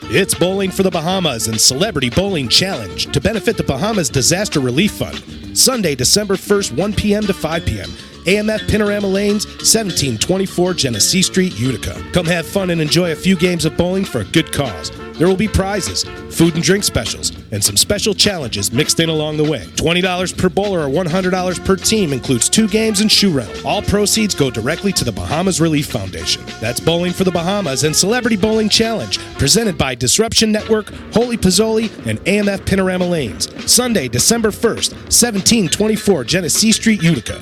It's Bowling for the Bahamas and Celebrity Bowling Challenge to benefit the Bahamas Disaster Relief Fund. Sunday, December 1st, 1 p.m. to 5 p.m. AMF Panorama Lanes, 1724 Genesee Street, Utica. Come have fun and enjoy a few games of bowling for a good cause. There will be prizes, food and drink specials, and some special challenges mixed in along the way. $20 per bowler or $100 per team includes 2 games and shoe rental. All proceeds go directly to the Bahamas Relief Foundation. That's Bowling for the Bahamas and Celebrity Bowling Challenge, presented by Disruption Network, Holy Pozzoli, and AMF Panorama Lanes. Sunday, December 1st, 1724 Genesee Street, Utica.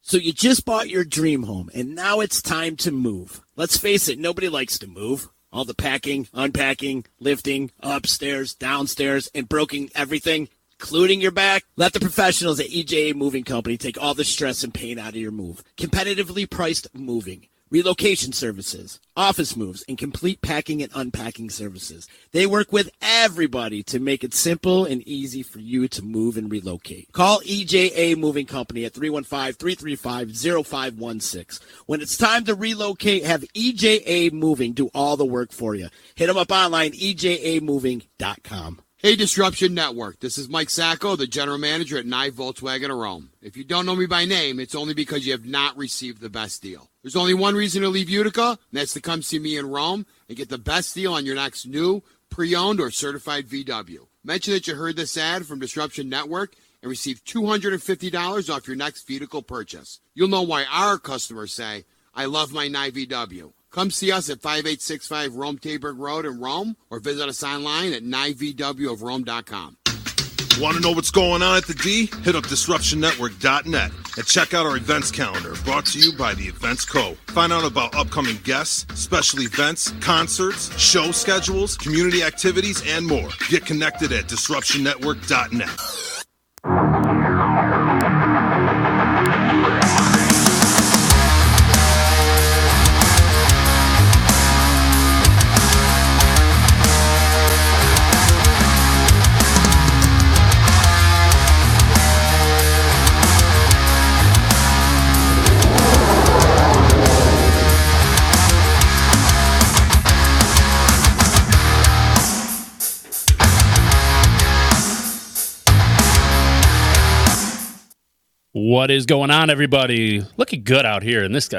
So you just bought your dream home, and now it's time to move. Let's face it, nobody likes to move. All the packing, unpacking, lifting, upstairs, downstairs, and broking everything, including your back. Let the professionals at EJA Moving Company take all the stress and pain out of your move. Competitively priced moving, relocation services, office moves, and complete packing and unpacking services. They work with everybody to make it simple and easy for you to move and relocate. Call EJA Moving Company at 315-335-0516. When it's time to relocate, have EJA Moving do all the work for you. Hit them up online, ejamoving.com. Hey, Disruption Network. This is Mike Sacco, the general manager at Nye Volkswagen of Rome. If you don't know me by name, it's only because you have not received the best deal. There's only one reason to leave Utica, and that's to come see me in Rome and get the best deal on your next new, pre-owned, or certified VW. Mention that you heard this ad from Disruption Network and receive $250 off your next vehicle purchase. You'll know why our customers say, I love my Nye VW. Come see us at 5865 Rome Taberg Road in Rome, or visit us online at nyvwofrome.com. Want to know what's going on at the D? Hit up DisruptionNetwork.net and check out our events calendar, brought to you by the Events Co. Find out about upcoming guests, special events, concerts, show schedules, community activities, and more. Get connected at DisruptionNetwork.net. What is going on, everybody? Looking good out here in this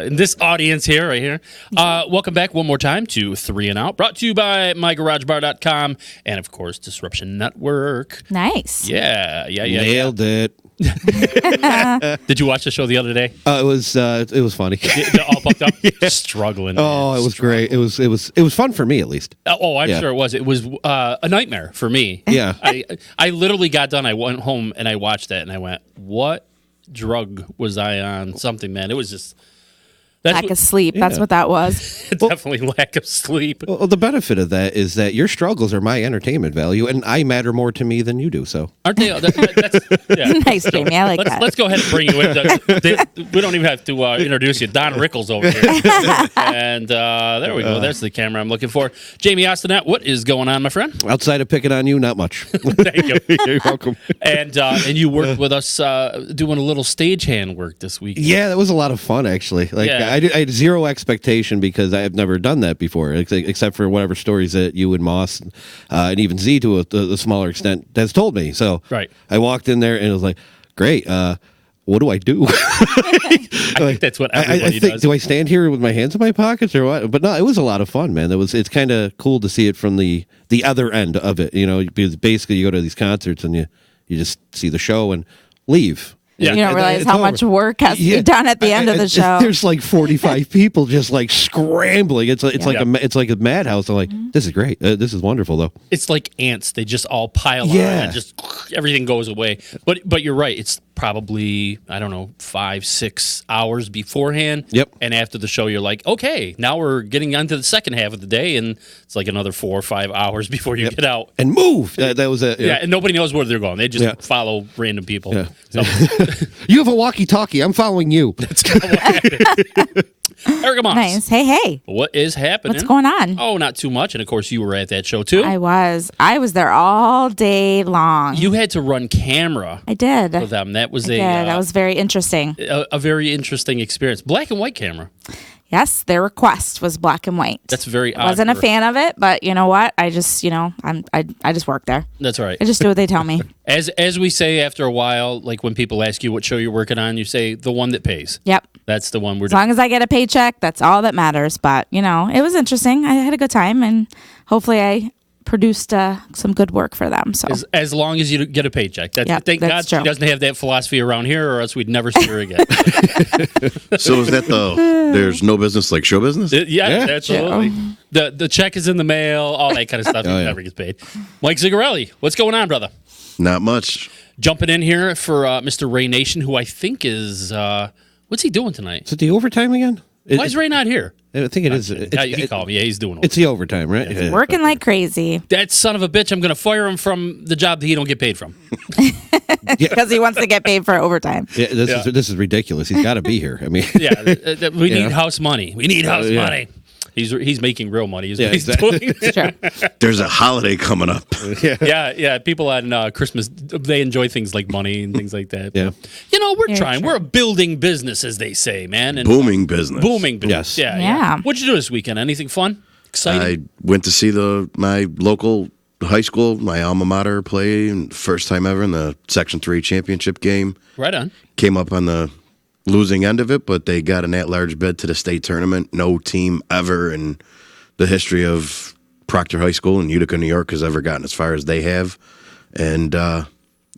audience here, right here. Welcome back one more time to 3 and Out, brought to you by MyGarageBar.com and, of course, Disruption Network. Nice. Yeah. Nailed it. Did you watch the show the other day? It was funny. All pumped up, Yeah. Struggling. Oh, it was great. It was fun for me, at least. I'm sure it was. It was a nightmare for me. Yeah. I literally got done. I went home and I watched that and I went, what drug was I on? Something, man. It was just lack of sleep. Yeah. That's what that was. Definitely lack of sleep. Well, the benefit of that is that your struggles are my entertainment value, and I matter more to me than you do. So, aren't they? Nice, Jamie. I like that. Let's go ahead and bring you in. We don't even have to introduce you. Don Rickles over here. And there we go. There's the camera I'm looking for. Jamie Ostanet, what is going on, my friend? outside of picking on you, not much. Thank you. You're welcome. And you worked with us doing a little stagehand work this week. Yeah, that was a lot of fun, actually. I had zero expectation because I have never done that before, except for whatever stories that you and Moss and even Z to a smaller extent has told me. So right. I walked in there and it was like, great. What do I do? I think that's what everybody does. Do I stand here with my hands in my pockets or what? But no, it was a lot of fun, man. It's kind of cool to see it from the other end of it. You know, because basically you go to these concerts and you just see the show and leave. Yeah. You don't realize how much work has to be done at the end of the show. There's like 45 people just like scrambling. It's like a madhouse. I'm like, this is great. This is wonderful, though. It's like ants. They just all pile on and just everything goes away. But you're right. It's probably, I don't know, 5-6 hours beforehand. Yep. And after the show, you're like, okay, now we're getting on to the second half of the day, and it's like another 4 or 5 hours before you get out. And move. That was it. Yeah, and nobody knows where they're going. They just follow random people. Yeah. So, you have a walkie-talkie. I'm following you. That's kind of what happened. Erica Moss. Nice. Hey. What is happening? What's going on? Oh, not too much. And, of course, you were at that show, too. I was there all day long. You had to run camera. I did. For them. That was that was very interesting. A very interesting experience. Black and white camera. Yes, their request was black and white. That's very odd. I wasn't a fan of it, but you know what? I just, I just work there. That's right. I just do what they tell me. As we say after a while, like when people ask you what show you're working on, you say the one that pays. Yep. That's the one we're As long as I get a paycheck, that's all that matters. But, it was interesting. I had a good time, and hopefully I produced some good work for them. So as long as you get a paycheck. Thank God true. she doesn't have that philosophy around here, or else we'd never see her again. So is that there's no business like show business? Yeah, absolutely. The check is in the mail, all that kind of stuff. Never gets paid. Mike Zigarelli, what's going on, brother? Not much. Jumping in here for Mr. Ray Nation, who I think is what's he doing tonight? Is it the overtime again? Why is Ray not here? I think it is. He called me. Yeah, he's doing It's the overtime, right? Yeah. working like crazy that son of a bitch. I'm going to fire him from the job that he don't get paid from. because he wants to get paid for overtime. Yeah, this is ridiculous. He's got to be here. I mean, We need house money. We need house money. He's making real money. Is what he's doing. Sure. There's a holiday coming up. Yeah. People on Christmas, they enjoy things like money and things like that. Yeah. We're Very trying. true. We're a building business, as they say, man. And Booming business. Booming business. Yes. Yeah. What'd you do this weekend? Anything fun? Exciting? I went to see my local high school, my alma mater, play, and first time ever in the Section 3 championship game. Right on. Came up on the losing end of it, but they got an at-large bid to the state tournament. No team ever in the history of Proctor High School in Utica, New York, has ever gotten as far as they have. And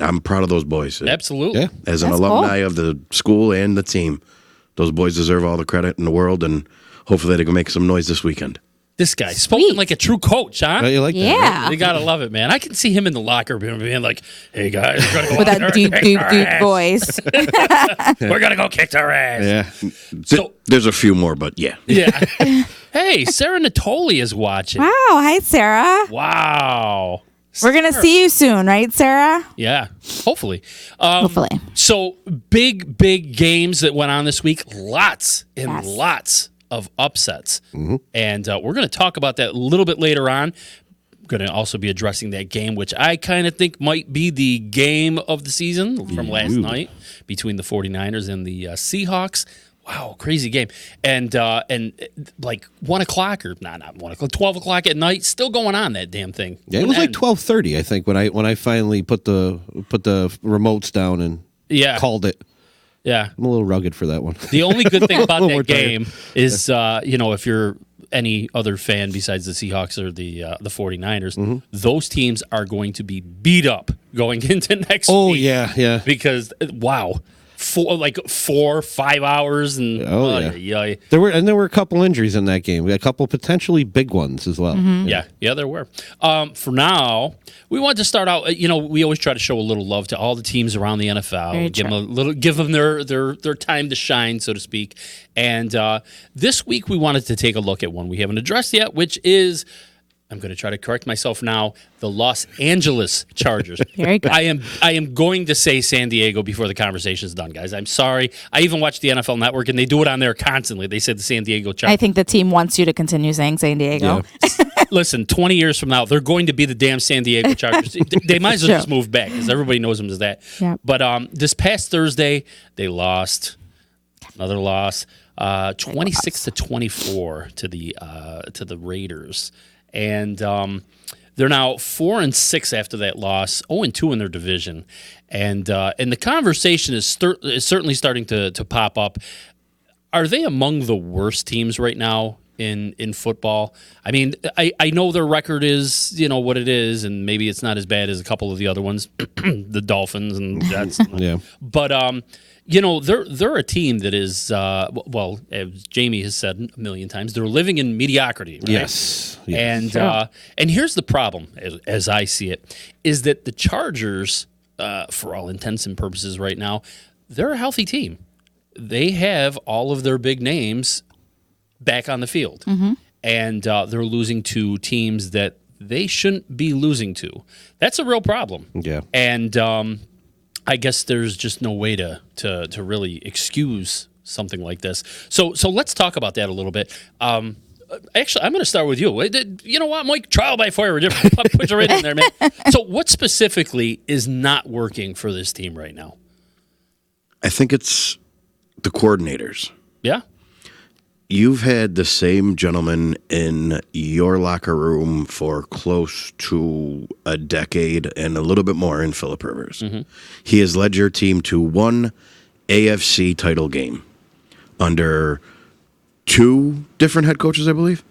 I'm proud of those boys. Absolutely. Yeah. As an That's alumni cool. of the school and the team, those boys deserve all the credit in the world, and hopefully they can make some noise this weekend. This guy spoken like a true coach, huh? Oh, you like that? Yeah. You gotta love it, man. I can see him in the locker room being like, "Hey guys, we're gonna go With out there that and deep, kick deep, their deep ass. voice. We're gonna go kick their ass." Yeah. So There's a few more, but yeah. yeah. Hey, Sarah Natoli is watching. Wow. Hi, Sarah. Wow. We're going to see you soon, right, Sarah? Yeah. Hopefully. Hopefully. So big games that went on this week. Lots and Yes. lots of upsets. And we're going to talk about that a little bit later on. We're going to also be addressing that game, which I kind of think might be the game of the season from last night between the 49ers and the Seahawks. Wow, crazy game. And like 1 o'clock or not 1 o'clock, 12 o'clock at night, still going on, that damn thing. Yeah, it was like 12:30, I think, when I finally put the remotes down and called it. Yeah. I'm a little rugged for that one. The only good thing about More that tired. game is, if you're any other fan besides the Seahawks or the 49ers, those teams are going to be beat up going into next Oh, week. yeah. Because, wow, 4-5 hours. And Yeah. There were a couple injuries in that game. We had a couple potentially big ones as well. Yeah, there were. For now, we want to start out. We always try to show a little love to all the teams around the NFL. Very Give them their time to shine, so to speak. And this week, we wanted to take a look at one we haven't addressed yet, which is, I'm going to try to correct myself now, the Los Angeles Chargers. Very good. I am going to say San Diego before the conversation is done, guys. I'm sorry. I even watch the NFL Network, and they do it on there constantly. They said the San Diego Chargers. I think the team wants you to continue saying San Diego. Yeah. Listen, 20 years from now, they're going to be the damn San Diego Chargers. They might as well just move back because everybody knows them as that. Yep. But this past Thursday, they lost. Another loss, 26-24 to the Raiders, and they're now 4-6 after that loss, 0-2 in their division, and the conversation is certainly starting to pop up. Are they among the worst teams right now in football? I mean, I know their record is what it is, and maybe it's not as bad as a couple of the other ones, the Dolphins and Jets. Yeah. But they're a team that is well, as Jamie has said a million times, they're living in mediocrity. Right? Yes. And and here's the problem, as I see it, is that the Chargers, for all intents and purposes, right now, they're a healthy team. They have all of their big names back on the field, and they're losing to teams that they shouldn't be losing to. That's a real problem. Yeah. And I guess there's just no way to really excuse something like this. So let's talk about that a little bit. Actually, I'm going to start with you. You know what, Mike? Trial by fire. Put you right in there, man. So what specifically is not working for this team right now? I think it's the coordinators. Yeah? you've had the same gentleman in your locker room for close to a decade and a little bit more in Phillip Rivers. Mm-hmm. He has led your team to one AFC title game under 2 different head coaches, I believe.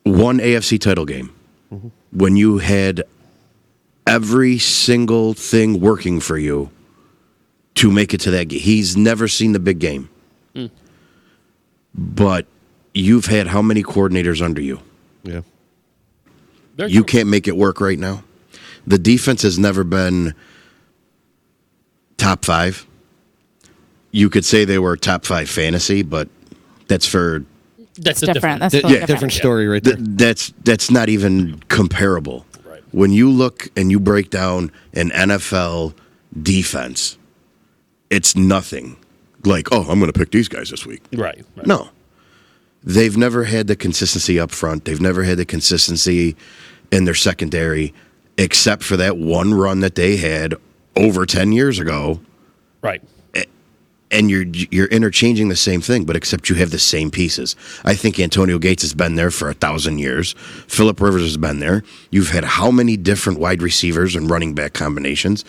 One AFC title game. Mm-hmm. When you had every single thing working for you to make it to that game. He's never seen the big game. But you've had how many coordinators under you? Yeah. You can't make it work right now. The defense has never been top 5. You could say they were top 5 fantasy, but that's for That's a different. That's Yeah, totally different story right there. that's not even comparable. Right. When you look and you break down an NFL defense, it's nothing like, oh, I'm going to pick these guys this week. Right. No. They've never had the consistency up front. They've never had the consistency in their secondary, except for that one run that they had over 10 years ago. Right. And you're interchanging the same thing, but except you have the same pieces. I think Antonio Gates has been there for 1,000 years. Phillip Rivers has been there. You've had how many different wide receivers and running back combinations?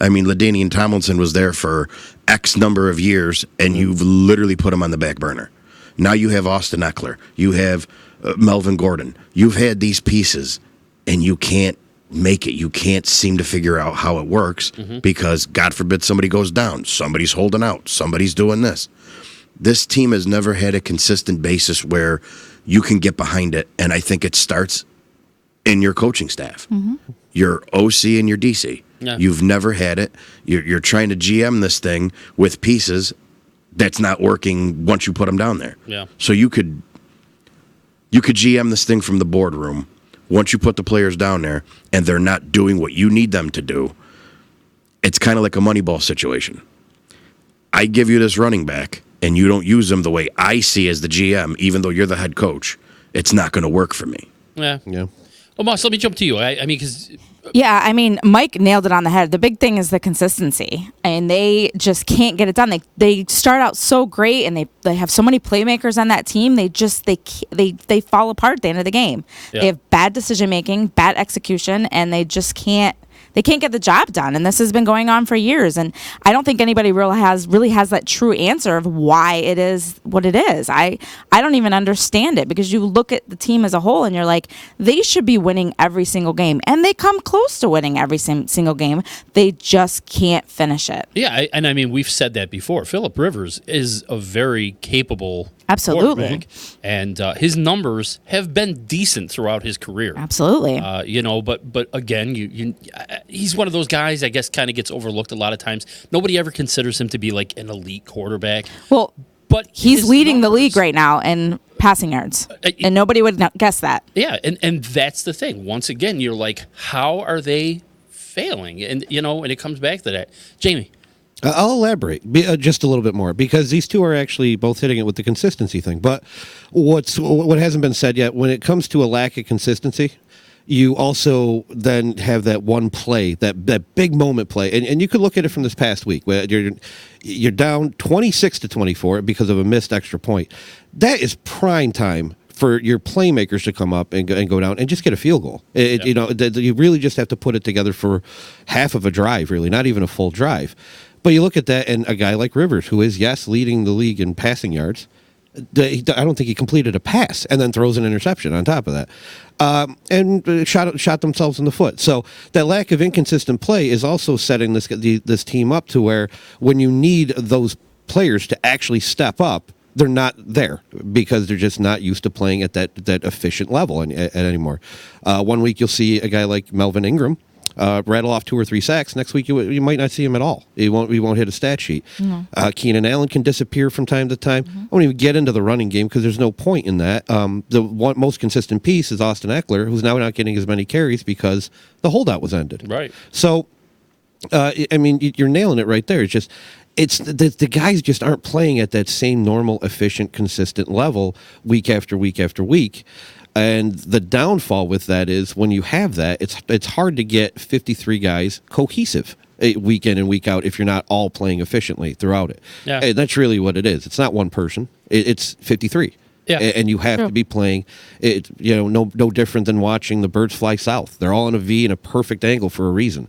I mean, LaDainian Tomlinson was there for X number of years, and you've literally put him on the back burner. Now you have Austin Eckler. You have Melvin Gordon. You've had these pieces, and you can't make it. You can't seem to figure out how it works because, God forbid, somebody goes down. Somebody's holding out. Somebody's doing this. This team has never had a consistent basis where you can get behind it, and I think it starts in your coaching staff, your OC and your DC. Yeah. You've never had it. You're trying to GM this thing with pieces that's not working once you put them down there. Yeah. So you could GM this thing from the boardroom. Once you put the players down there and they're not doing what you need them to do, it's kind of like a Moneyball situation. I give you this running back and you don't use him the way I see as the GM, even though you're the head coach, it's not going to work for me. Yeah. Yeah. Well, Moss, let me jump to you. I mean, because Yeah, I mean, Mike nailed it on the head. The big thing is the consistency, and they just can't get it done. They start out so great, and they have so many playmakers on that team. They fall apart at the end of the game. Yeah. They have bad decision making, bad execution, and they just can't. They can't get the job done, and this has been going on for years. And I don't think anybody really has that true answer of why it is what it is. I don't even understand it, because you look at the team as a whole, and you're like, they should be winning every single game, and they come close to winning every single game. They just can't finish it. yeah, and I mean, we've said that before. Phillip Rivers is a very capable Absolutely. quarterback, and his numbers have been decent throughout his career. Absolutely. But again, he's one of those guys, I guess, kind of gets overlooked a lot of times. Nobody ever considers him to be like an elite quarterback. Well, But he's his leading the numbers- league right now in passing yards, and nobody would guess that. Yeah, and that's the thing. Once again, you're like, how are they failing? And and it comes back to that. Jamie. I'll elaborate just a little bit more, because these two are actually both hitting it with the consistency thing. But what hasn't been said yet, when it comes to a lack of consistency, you also then have that one play, that big moment play, and you could look at it from this past week where you're down 26-24 because of a missed extra point. That is prime time for your playmakers to come up and go down and just get a field goal. You really just have to put it together for half of a drive, really, not even a full drive. But you look at that, and a guy like Rivers, who is, yes, leading the league in passing yards, I don't think he completed a pass, and then throws an interception on top of that, and shot themselves in the foot. So that lack of inconsistent play is also setting this team up to where, when you need those players to actually step up, they're not there because they're just not used to playing at that efficient level anymore. 1 week you'll see a guy like Melvin Ingram rattle off 2 or 3 sacks. Next week you might not see him at all. He won't hit a stat sheet. Keenan Allen can disappear from time to time. I won't even get into the running game because there's no point in that. The most consistent piece is Austin Eckler, who's now not getting as many carries because the holdout was ended. Right. So, I mean, you're nailing it right there. It's the guys just aren't playing at that same normal, efficient, consistent level week after week after week. And the downfall with that is, when you have that, it's hard to get 53 guys cohesive week in and week out if you're not all playing efficiently throughout it. Yeah. And that's really what it is. It's not one person. It's 53. Yeah. And you have to be playing it, no different than watching the birds fly south. They're all in a V in a perfect angle for a reason.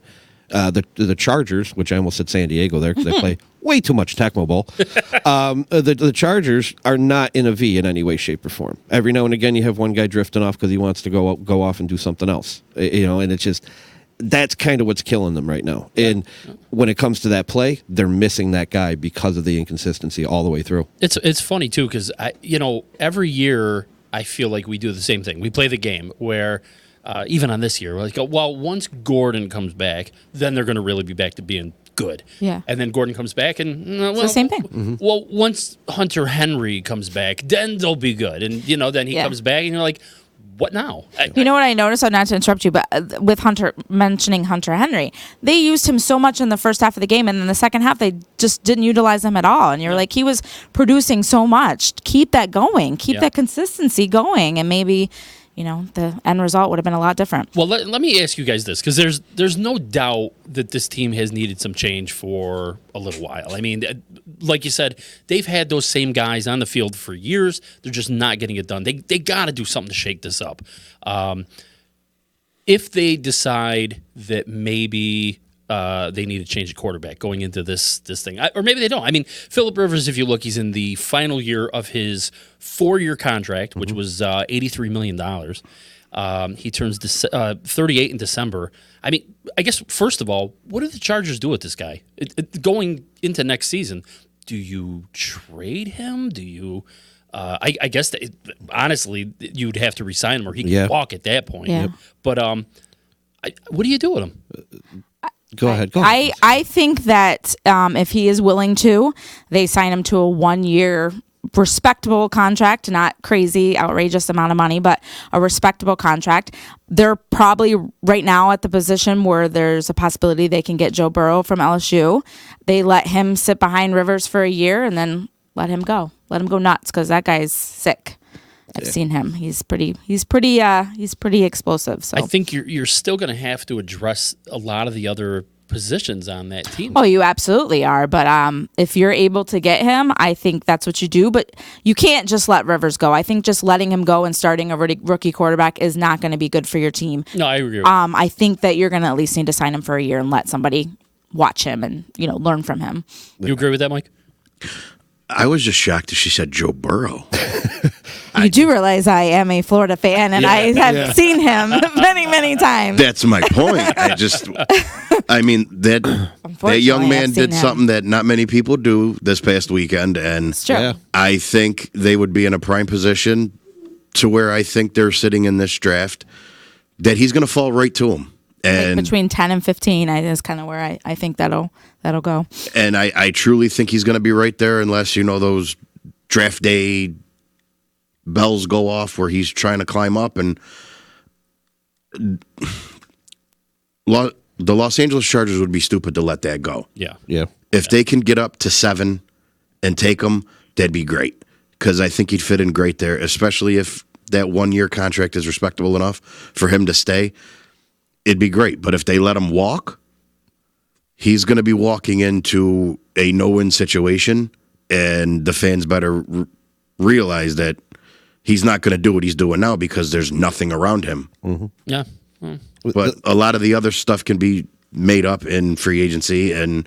The Chargers, which I almost said San Diego there because they play way too much Tecmo Bowl. The Chargers are not in a V in any way, shape, or form. Every now and again, you have one guy drifting off because he wants to go off and do something else. And it's just that's kind of what's killing them right now. And when it comes to that play, they're missing that guy because of the inconsistency all the way through. It's funny too because every year I feel like we do the same thing. We play the game where. Even on this year, we're like, well, once Gordon comes back, then they're going to really be back to being good. Yeah. And then Gordon comes back, and It's the same thing. Well, once Hunter Henry comes back, then they'll be good. And then he comes back, and you're like, what now? You know what I noticed? Not to interrupt you, but with mentioning Hunter Henry, they used him so much in the first half of the game, and in the second half, they just didn't utilize him at all. And you're like, he was producing so much. Keep that going. Keep that consistency going, and maybe. The end result would have been a lot different. Well, let me ask you guys this, because there's no doubt that this team has needed some change for a little while. I mean, like you said, they've had those same guys on the field for years. They're just not getting it done. They got to do something to shake this up. If they decide that maybe they need to change the quarterback going into this thing. Or maybe they don't. I mean, Phillip Rivers, if you look, he's in the final year of his 4-year contract, which was $83 million. He turns 38 in December. I mean, I guess, first of all, what do the Chargers do with this guy? Going into next season, do you trade him? Do you... I guess, honestly, you'd have to resign him or he can walk at that point. Yeah. But what do you do with him? Go ahead. I think that if he is willing to, they sign him to a 1-year respectable contract, not crazy, outrageous amount of money, but a respectable contract. They're probably right now at the position where there's a possibility they can get Joe Burrow from LSU. They let him sit behind Rivers for a year and then let him go. Let him go nuts because that guy's sick. I've seen him. He's pretty explosive. So I think you're still going to have to address a lot of the other positions on that team. Oh, you absolutely are. But if you're able to get him, I think that's what you do. But you can't just let Rivers go. I think just letting him go and starting a rookie quarterback is not going to be good for your team. No, I agree. I think that you're going to at least need to sign him for a year and let somebody watch him and learn from him. You agree with that, Mike? I was just shocked that she said Joe Burrow. You do realize I am a Florida fan, and I have seen him many, many times. That's my point. I mean, that young man did something that not many people do this past weekend, and It's true. I think they would be in a prime position to where I think they're sitting in this draft that he's going to fall right to him. And between 10 and 15 is kind of where I think that'll go. And I truly think he's going to be right there unless, those draft day bells go off where he's trying to climb up. And the Los Angeles Chargers would be stupid to let that go. Yeah. If they can get up to 7 and take him, that'd be great. Because I think he'd fit in great there, especially if that 1-year contract is respectable enough for him to stay. It'd be great. But if they let him walk, he's going to be walking into a no-win situation, and the fans better realize that he's not going to do what he's doing now because there's nothing around him. Mm-hmm. Yeah. But a lot of the other stuff can be made up in free agency, and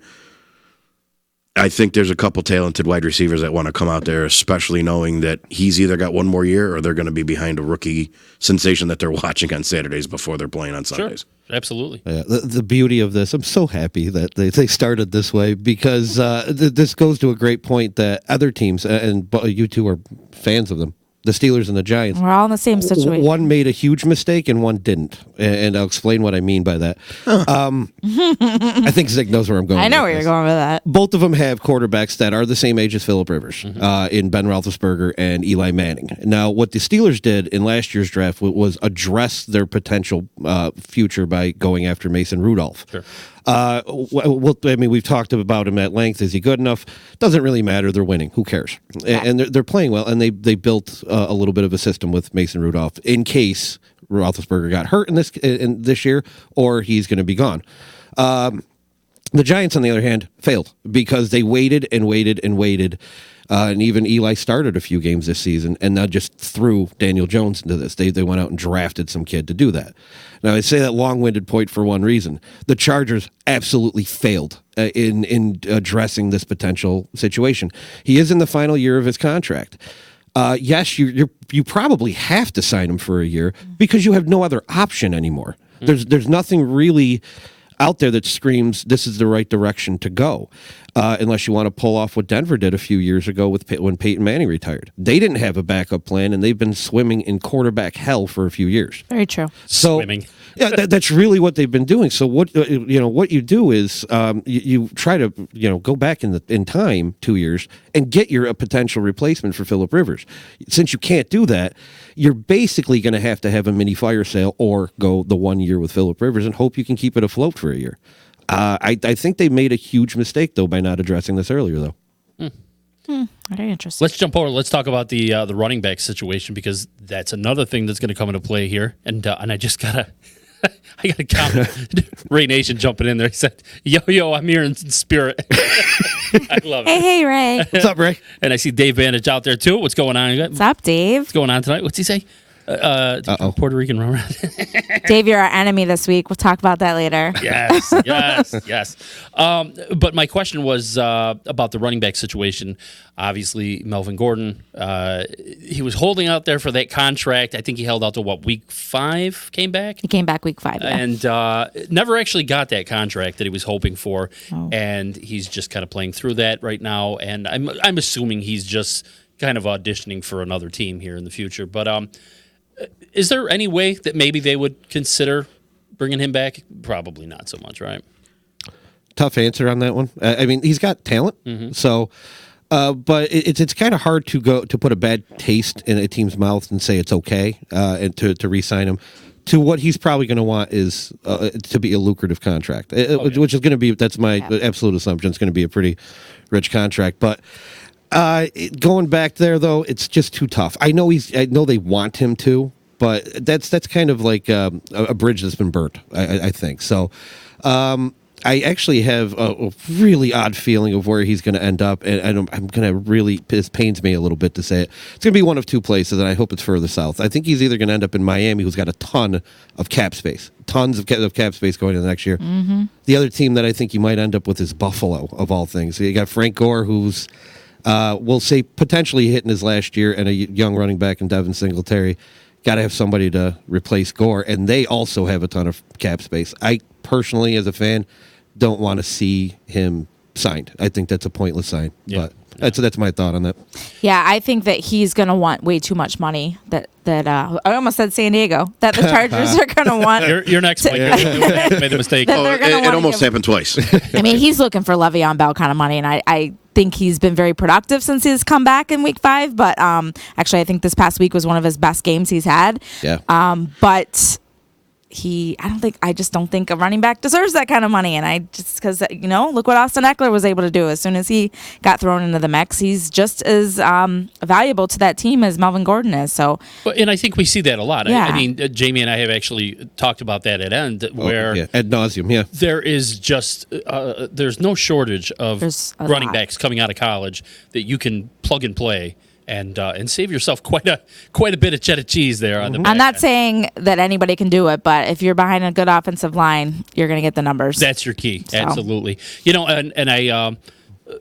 I think there's a couple talented wide receivers that want to come out there, especially knowing that he's either got one more year or they're going to be behind a rookie sensation that they're watching on Saturdays before they're playing on Sundays. Sure. Absolutely. Yeah, the beauty of this, I'm so happy that they started this way because this goes to a great point that other teams, and you two are fans of them, the Steelers and the Giants. We're all in the same situation. One made a huge mistake and one didn't. And I'll explain what I mean by that. I think Zig knows where I'm going. I know where you're going with that. Both of them have quarterbacks that are the same age as Phillip Rivers in Ben Roethlisberger and Eli Manning. Now, what the Steelers did in last year's draft was address their potential future by going after Mason Rudolph. Sure. We've talked about him at length. Is he good enough? Doesn't really matter. They're winning. Who cares? And they're playing well, and they built a little bit of a system with Mason Rudolph in case Roethlisberger got hurt in this year, or he's going to be gone. The Giants, on the other hand, failed because they waited and waited and waited. And even Eli started a few games this season and now just threw Daniel Jones into this. They went out and drafted some kid to do that. Now, I say that long-winded point for one reason. The Chargers absolutely failed in addressing this potential situation. He is in the final year of his contract. Yes, you probably have to sign him for a year because you have no other option anymore. There's nothing really out there that screams this is the right direction to go, unless you want to pull off what Denver did a few years ago when Peyton Manning retired. They didn't have a backup plan, and they've been swimming in quarterback hell for a few years. Very true. So, Swimming. Yeah, that's really what they've been doing. So what you do is you try to go back in time 2 years and get a potential replacement for Phillip Rivers. Since you can't do that, you're basically going to have a mini fire sale or go the 1 year with Phillip Rivers and hope you can keep it afloat for a year. I think they made a huge mistake though by not addressing this earlier though. Very interesting. Let's jump over. Let's talk about the running back situation because that's another thing that's going to come into play here. And I just gotta. I got a comment. Ray Nation jumping in there. He said, yo, I'm here in spirit. I love it. Hey, Ray. What's up, Ray? And I see Dave Bandage out there, too. What's going on? What's up, Dave? What's going on tonight? What's he say? Puerto Rican rum. Dave, you're our enemy this week. We'll talk about that later. Yes. But my question was about the running back situation. Obviously, Melvin Gordon, he was holding out there for that contract. I think he held out to week 5 came back? He came back week 5, yeah. And never actually got that contract that he was hoping for. Oh. And he's just kind of playing through that right now. And I'm assuming he's just kind of auditioning for another team here in the future. But is there any way that maybe they would consider bringing him back? Probably not so much, right? Tough answer on that one. I mean, he's got talent, so. But it's kind of hard to put a bad taste in a team's mouth and say it's okay and to re-sign him. To what he's probably going to want is to be a lucrative contract, which is going to be, that's my absolute assumption. It's going to be a pretty rich contract, but. Going back there though, it's just too tough. I know they want him to, but that's kind of like a bridge that's been burnt. I think so. I actually have a really odd feeling of where he's going to end up, and I'm going to really. It pains me a little bit to say it. It's going to be one of two places, and I hope it's further south. I think he's either going to end up in Miami, who's got a ton of cap space, tons of cap space going into next year. Mm-hmm. The other team that I think you might end up with is Buffalo, of all things. So you got Frank Gore, who's. We'll say potentially hitting his last year, and a young running back in Devin Singletary. Got to have somebody to replace Gore, and they also have a ton of cap space. I personally, as a fan, don't want to see him signed. I think that's a pointless sign. Yeah. But that's my thought on that. Yeah, I think that he's going to want way too much money. That I almost said San Diego. That the Chargers are going to want. You're next, Mike. Made the mistake. It almost happened twice. I mean, he's looking for Le'Veon Bell kind of money, and I think he's been very productive since he's come back in week 5. But actually, I think this past week was one of his best games he's had. Yeah. But I just don't think a running back deserves that kind of money. And because look what Austin Eckler was able to do. As soon as he got thrown into the mix, he's just as valuable to that team as Melvin Gordon is. So, and I think we see that a lot. Yeah. I mean, Jamie and I have actually talked about that at end, where ad nauseum, yeah. There is just there's no shortage of running backs coming out of college that you can plug and play. And save yourself quite a bit of cheddar cheese there on the back I'm not end. saying that anybody can do it, but if you're behind a good offensive line, you're going to get the numbers. That's your key, absolutely. And I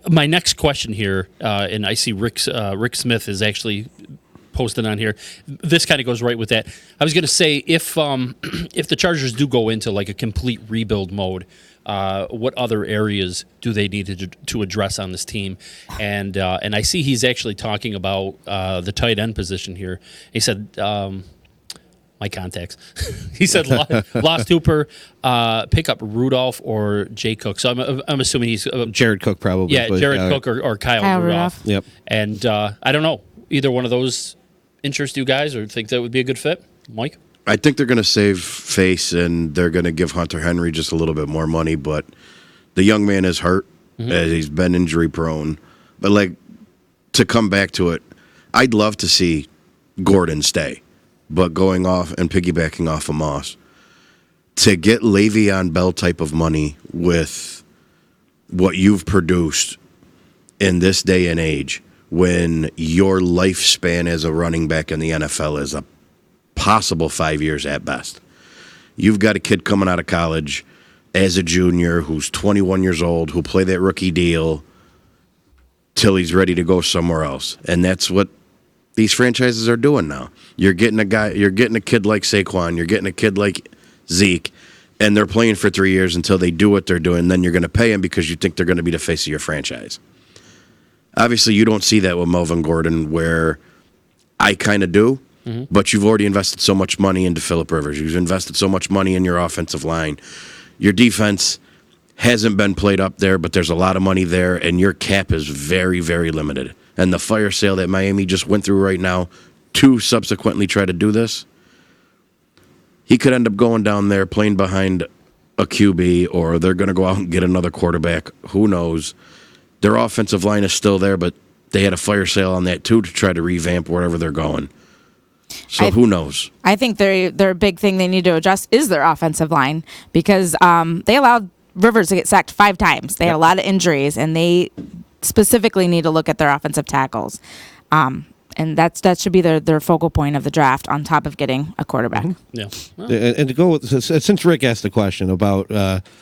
my next question here, and I see Rick Smith is actually posted on here. This kind of goes right with that. I was going to say if the Chargers do go into like a complete rebuild mode. What other areas do they need to address on this team? And I see he's actually talking about the tight end position here. He said, my contacts. He said, lost Hooper, pick up Rudolph or Jay Cook. So I'm assuming he's Jared Cook probably. Yeah, Jared Cook or Kyle Rudolph. Yep. And I don't know, either one of those interest you guys or think that would be a good fit, Mike? I think they're going to save face and they're going to give Hunter Henry just a little bit more money, but the young man is hurt. He's been injury prone. But, to come back to it, I'd love to see Gordon stay, but going off and piggybacking off of Moss, to get Le'Veon Bell type of money with what you've produced in this day and age, when your lifespan as a running back in the NFL is a possible 5 years at best. You've got a kid coming out of college as a junior who's 21 years old, who'll play that rookie deal till he's ready to go somewhere else. And that's what these franchises are doing now. You're getting a kid like Saquon, you're getting a kid like Zeke, and they're playing for 3 years until they do what they're doing. And then you're going to pay them because you think they're going to be the face of your franchise. Obviously, you don't see that with Melvin Gordon, where I kind of do, but you've already invested so much money into Phillip Rivers. You've invested so much money in your offensive line. Your defense hasn't been played up there, but there's a lot of money there, and your cap is very, very limited. And the fire sale that Miami just went through right now to subsequently try to do this, he could end up going down there playing behind a QB, or they're going to go out and get another quarterback. Who knows? Their offensive line is still there, but they had a fire sale on that too to try to revamp wherever they're going. So who knows? I think their big thing they need to adjust is their offensive line, because they allowed Rivers to get sacked 5 times. They had a lot of injuries, and they specifically need to look at their offensive tackles. And that should be their focal point of the draft, on top of getting a quarterback. Yeah. Well, And to go with, since Rick asked the question about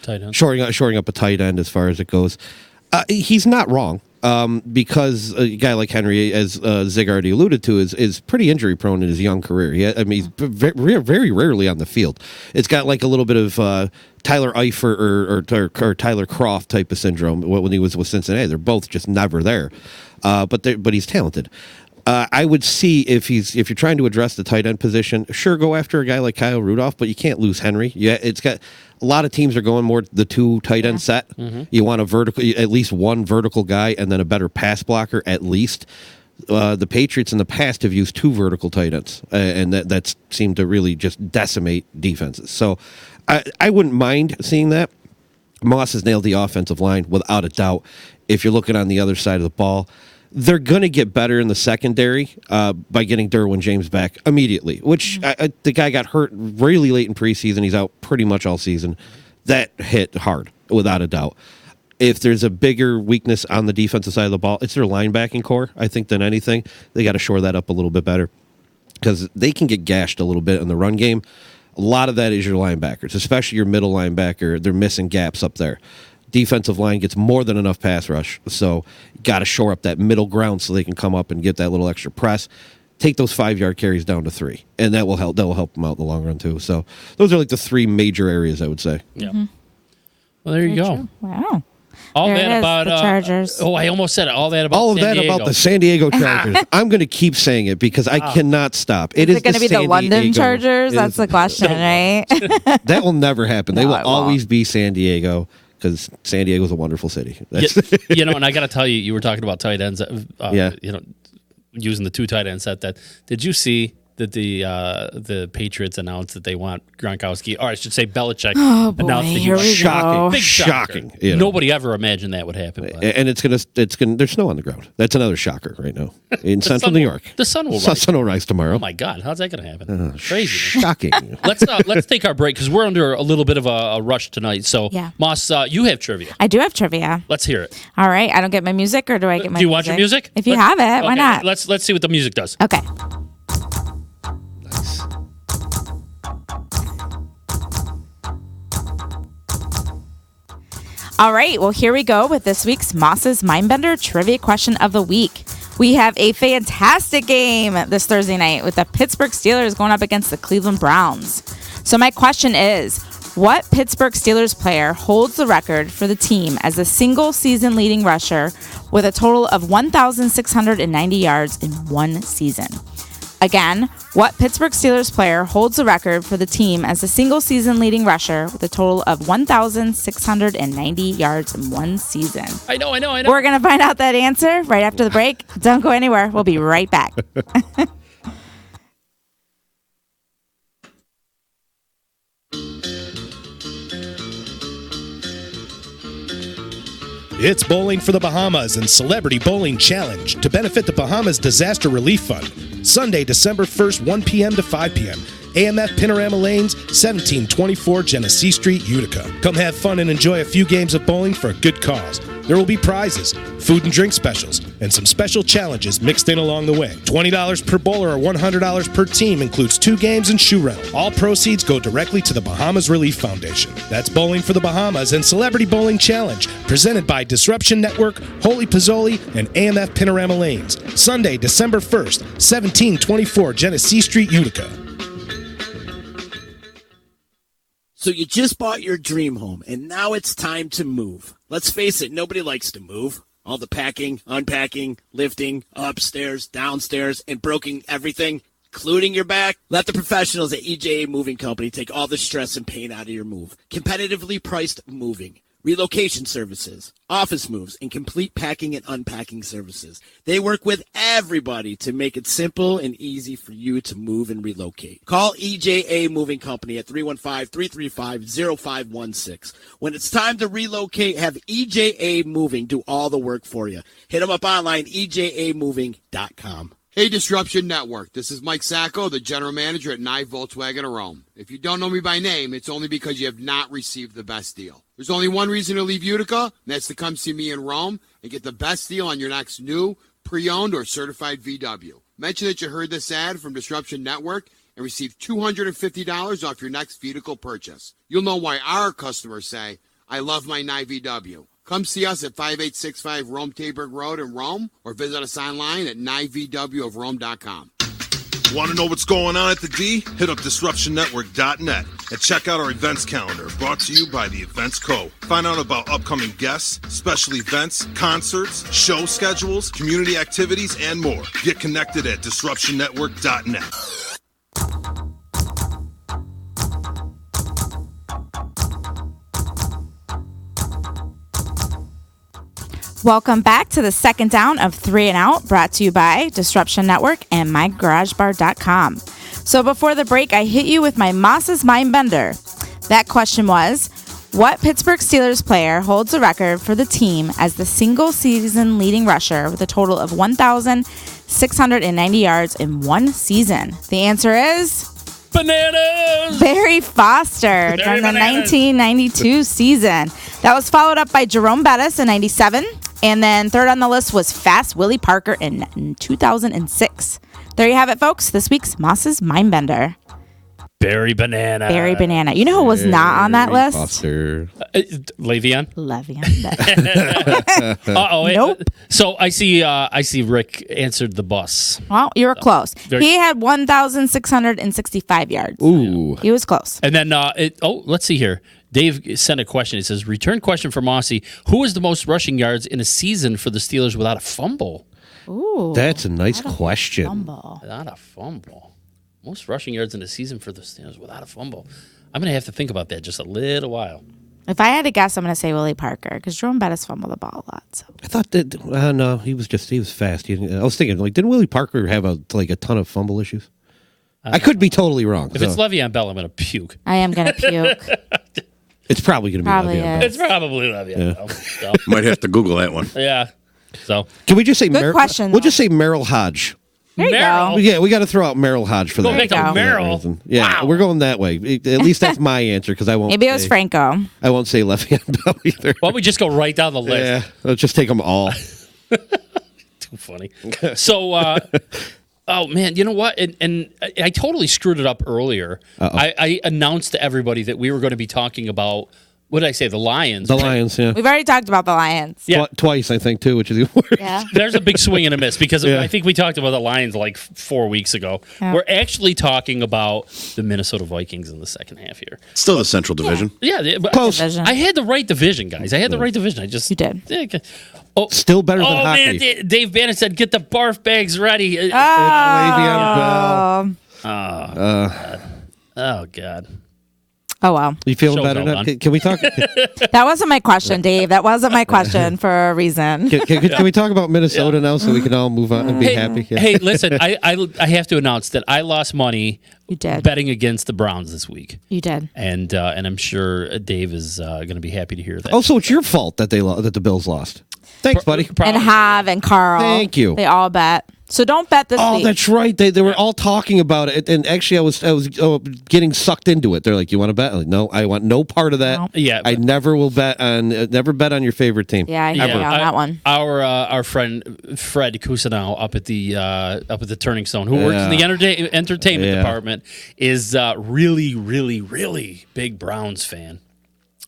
tight end. shoring up a tight end as far as it goes, he's not wrong. Because a guy like Henry, as Zig already alluded to, is pretty injury prone in his young career. He's very rarely on the field. It's got like a little bit of Tyler Eifert or Tyler Croft type of syndrome when he was with Cincinnati. They're both just never there. But he's talented. I would see if you're trying to address the tight end position, sure, go after a guy like Kyle Rudolph, but you can't lose Henry. Yeah, it's got a lot of teams are going more the 2 tight end set. You want at least one vertical guy, and then a better pass blocker at least. The Patriots in the past have used 2 vertical tight ends, and that seemed to really just decimate defenses. So I wouldn't mind seeing that. Moss has nailed the offensive line without a doubt. If you're looking on the other side of the ball, they're going to get better in the secondary by getting Derwin James back immediately, which the guy got hurt really late in preseason. He's out pretty much all season. That hit hard, without a doubt. If there's a bigger weakness on the defensive side of the ball, it's their linebacking core, I think, than anything. They got to shore that up a little bit better, because they can get gashed a little bit in the run game. A lot of that is your linebackers, especially your middle linebacker. They're missing gaps up there. Defensive line gets more than enough pass rush, so got to shore up that middle ground so they can come up and get that little extra press. Take those 5-yard carries down to 3, and that will help. That will help them out in the long run too. So those are like the 3 major areas, I would say. Yeah. Well, there you go. True. Wow. All There that it is, about the Chargers. I almost said it. All that about All of San that Diego. about the San Diego Chargers. I'm going to keep saying it because I cannot stop. Is it going to be the San London Diego- Chargers? That's the question, right? That will never happen. They No, will it won't. always be San Diego, because San Diego is a wonderful city. That's, And I got to tell you, you were talking about tight ends. Yeah. Using the 2 tight ends set. Did you see that the Patriots announced that they want Gronkowski, or I should say Belichick, Oh, boy, announced that he here was we shocking. go. Big shocker. Shocking, you know. Nobody ever imagined that would happen. But and it's gonna. There's snow on the ground. That's another shocker right now in central sun New will- York. the sun will rise. Sun will rise tomorrow. Oh my God, how's that going to happen? Crazy. Shocking. Let's take our break because we're under a little bit of a rush tonight. So, Yeah. Moss, you have trivia. I do have trivia. Let's hear it. All right. I don't get my music, or do I get my Do you want your music? If you have it, why Okay, not? Let's see what the music does. Okay. All right, well, here we go with this week's Moss's Mindbender Trivia Question of the Week. We have a fantastic game this Thursday night with the Pittsburgh Steelers going up against the Cleveland Browns. So my question is, what Pittsburgh Steelers player holds the record for the team as a single season leading rusher with a total of 1,690 yards in one season? Again, what Pittsburgh Steelers player holds the record for the team as a single season leading rusher with a total of 1,690 yards in one season? I know. We're going to find out that answer right after the break. Don't go anywhere. We'll be right back. It's Bowling for the Bahamas and Celebrity Bowling Challenge to benefit the Bahamas Disaster Relief Fund. Sunday, December 1st, 1 p.m. to 5 p.m. AMF Panorama Lanes, 1724 Genesee Street, Utica. Come have fun and enjoy a few games of bowling for a good cause. There will be prizes, food and drink specials, and some special challenges mixed in along the way. $20 per bowler or $100 per team includes 2 games and shoe rental. All proceeds go directly to the Bahamas Relief Foundation. That's Bowling for the Bahamas and Celebrity Bowling Challenge, presented by Disruption Network, Holy Pozzoli, and AMF Panorama Lanes. Sunday, December 1st, 1724 Genesee Street, Utica. So you just bought your dream home, and now it's time to move. Let's face it, nobody likes to move. All the packing, unpacking, lifting, upstairs, downstairs, and broken everything, including your back. Let the professionals at EJA Moving Company take all the stress and pain out of your move. Competitively priced moving, relocation services, office moves, and complete packing and unpacking services. They work with everybody to make it simple and easy for you to move and relocate. Call EJA Moving Company at 315-335-0516. When it's time to relocate, have EJA Moving do all the work for you. Hit them up online, ejamoving.com. Hey, Disruption Network. This is Mike Sacco, the general manager at Nye Volkswagen of Rome. If you don't know me by name, it's only because you have not received the best deal. There's only one reason to leave Utica, and that's to come see me in Rome and get the best deal on your next new, pre-owned, or certified VW. Mention that you heard this ad from Disruption Network and receive $250 off your next vehicle purchase. You'll know why our customers say, I love my Nye VW. Come see us at 5865 Rome Taberg Road in Rome, or visit us online at nyvwofrome.com. Want to know what's going on at the D? Hit up DisruptionNetwork.net and check out our events calendar, brought to you by the Events Co. Find out about upcoming guests, special events, concerts, show schedules, community activities, and more. Get connected at DisruptionNetwork.net. Welcome back to the second down of 3 and Out, brought to you by Disruption Network and MyGarageBar.com. So before the break, I hit you with my Moss's Mind Bender. That question was, what Pittsburgh Steelers player holds the record for the team as the single season leading rusher with a total of 1,690 yards in one season? The answer is... Bananas! Barry Foster during the 1992 season. That was followed up by Jerome Bettis in 97. And then third on the list was Fast Willie Parker in 2006. There you have it, folks. This week's Moss's Mindbender. Barry Banana. Barry Banana. You know who was not on that list? Foster. Le'Veon. Le'Veon. Uh-oh. Nope. So I see Rick answered the bus. Well, you were close. He had 1,665 yards. Ooh. He was close. And then, let's see here. Dave sent a question. He says, return question for Mossy. Who has the most rushing yards in a season for the Steelers without a fumble? Ooh. That's a nice question. Fumble. Without a fumble. Most rushing yards in a season for the Steelers without a fumble. I'm going to have to think about that just a little while. If I had to guess, I'm going to say Willie Parker because Jerome Bettis fumbled the ball a lot. So. I thought that, no, he was fast. I was thinking, didn't Willie Parker have a ton of fumble issues? I could be totally wrong. If it's Le'Veon Bell, I'm going to puke. I am going to puke. It's probably going to be Probably Le'Veon is. Bell. It's probably Le'Veon Bell. So, Might have to Google that one. yeah. So, Can we just say Good question, We'll though. just say Merrill Hodge. There you Merrill. go. Yeah, we got to throw out Merrill Hodge for Go that. back to go. Merrill. Yeah, Wow. we're going that way. At least that's my answer because I won't. Maybe it was say- Franco. I won't say Le'Veon Bell either. Why don't we just go right down the list? Yeah, let's just take them all. Too funny. So, oh man, you know what? And I totally screwed it up earlier. I announced to everybody that we were going to be talking about, what did I say? The Lions. The right? Lions, yeah. We've already talked about the Lions. Yeah. Twice, I think, too, which is even worse. Yeah. There's a big swing and a miss because Yeah. I think we talked about the Lions like 4 weeks ago. Yeah. We're actually talking about the Minnesota Vikings in the second half here. Still the Central Division. Yeah, but Division. I had the right division, guys. I had the right division. I just You did. Yeah, okay. Oh, Still better than oh hockey. man, Dave Bannon said, "Get the barf bags ready." Le'Veon Bell. Oh God. Oh, well. You feeling Show's better all now? done. Can we talk? That wasn't my question, Dave. That wasn't my question for a reason. Can we talk about Minnesota now so we can all move on and be happy? Yeah. Hey, listen, I have to announce that I lost money You did. betting against the Browns this week, You did. and I'm sure Dave is going to be happy to hear that. Also, it's your fault that that the Bills lost. Thanks, buddy. And Hav and Carl. Thank you. They all bet. So don't bet this Oh, week. that's right. They were all talking about it, and actually, I was getting sucked into it. They're like, "You want to bet?" I'm like, no, I want no part of that. No. Yeah, I never will bet on your favorite team. Yeah, I hear you on that one. Our friend Fred Cousineau up at the Turning Stone, who works in the entertainment department, is really, really, really big Browns fan,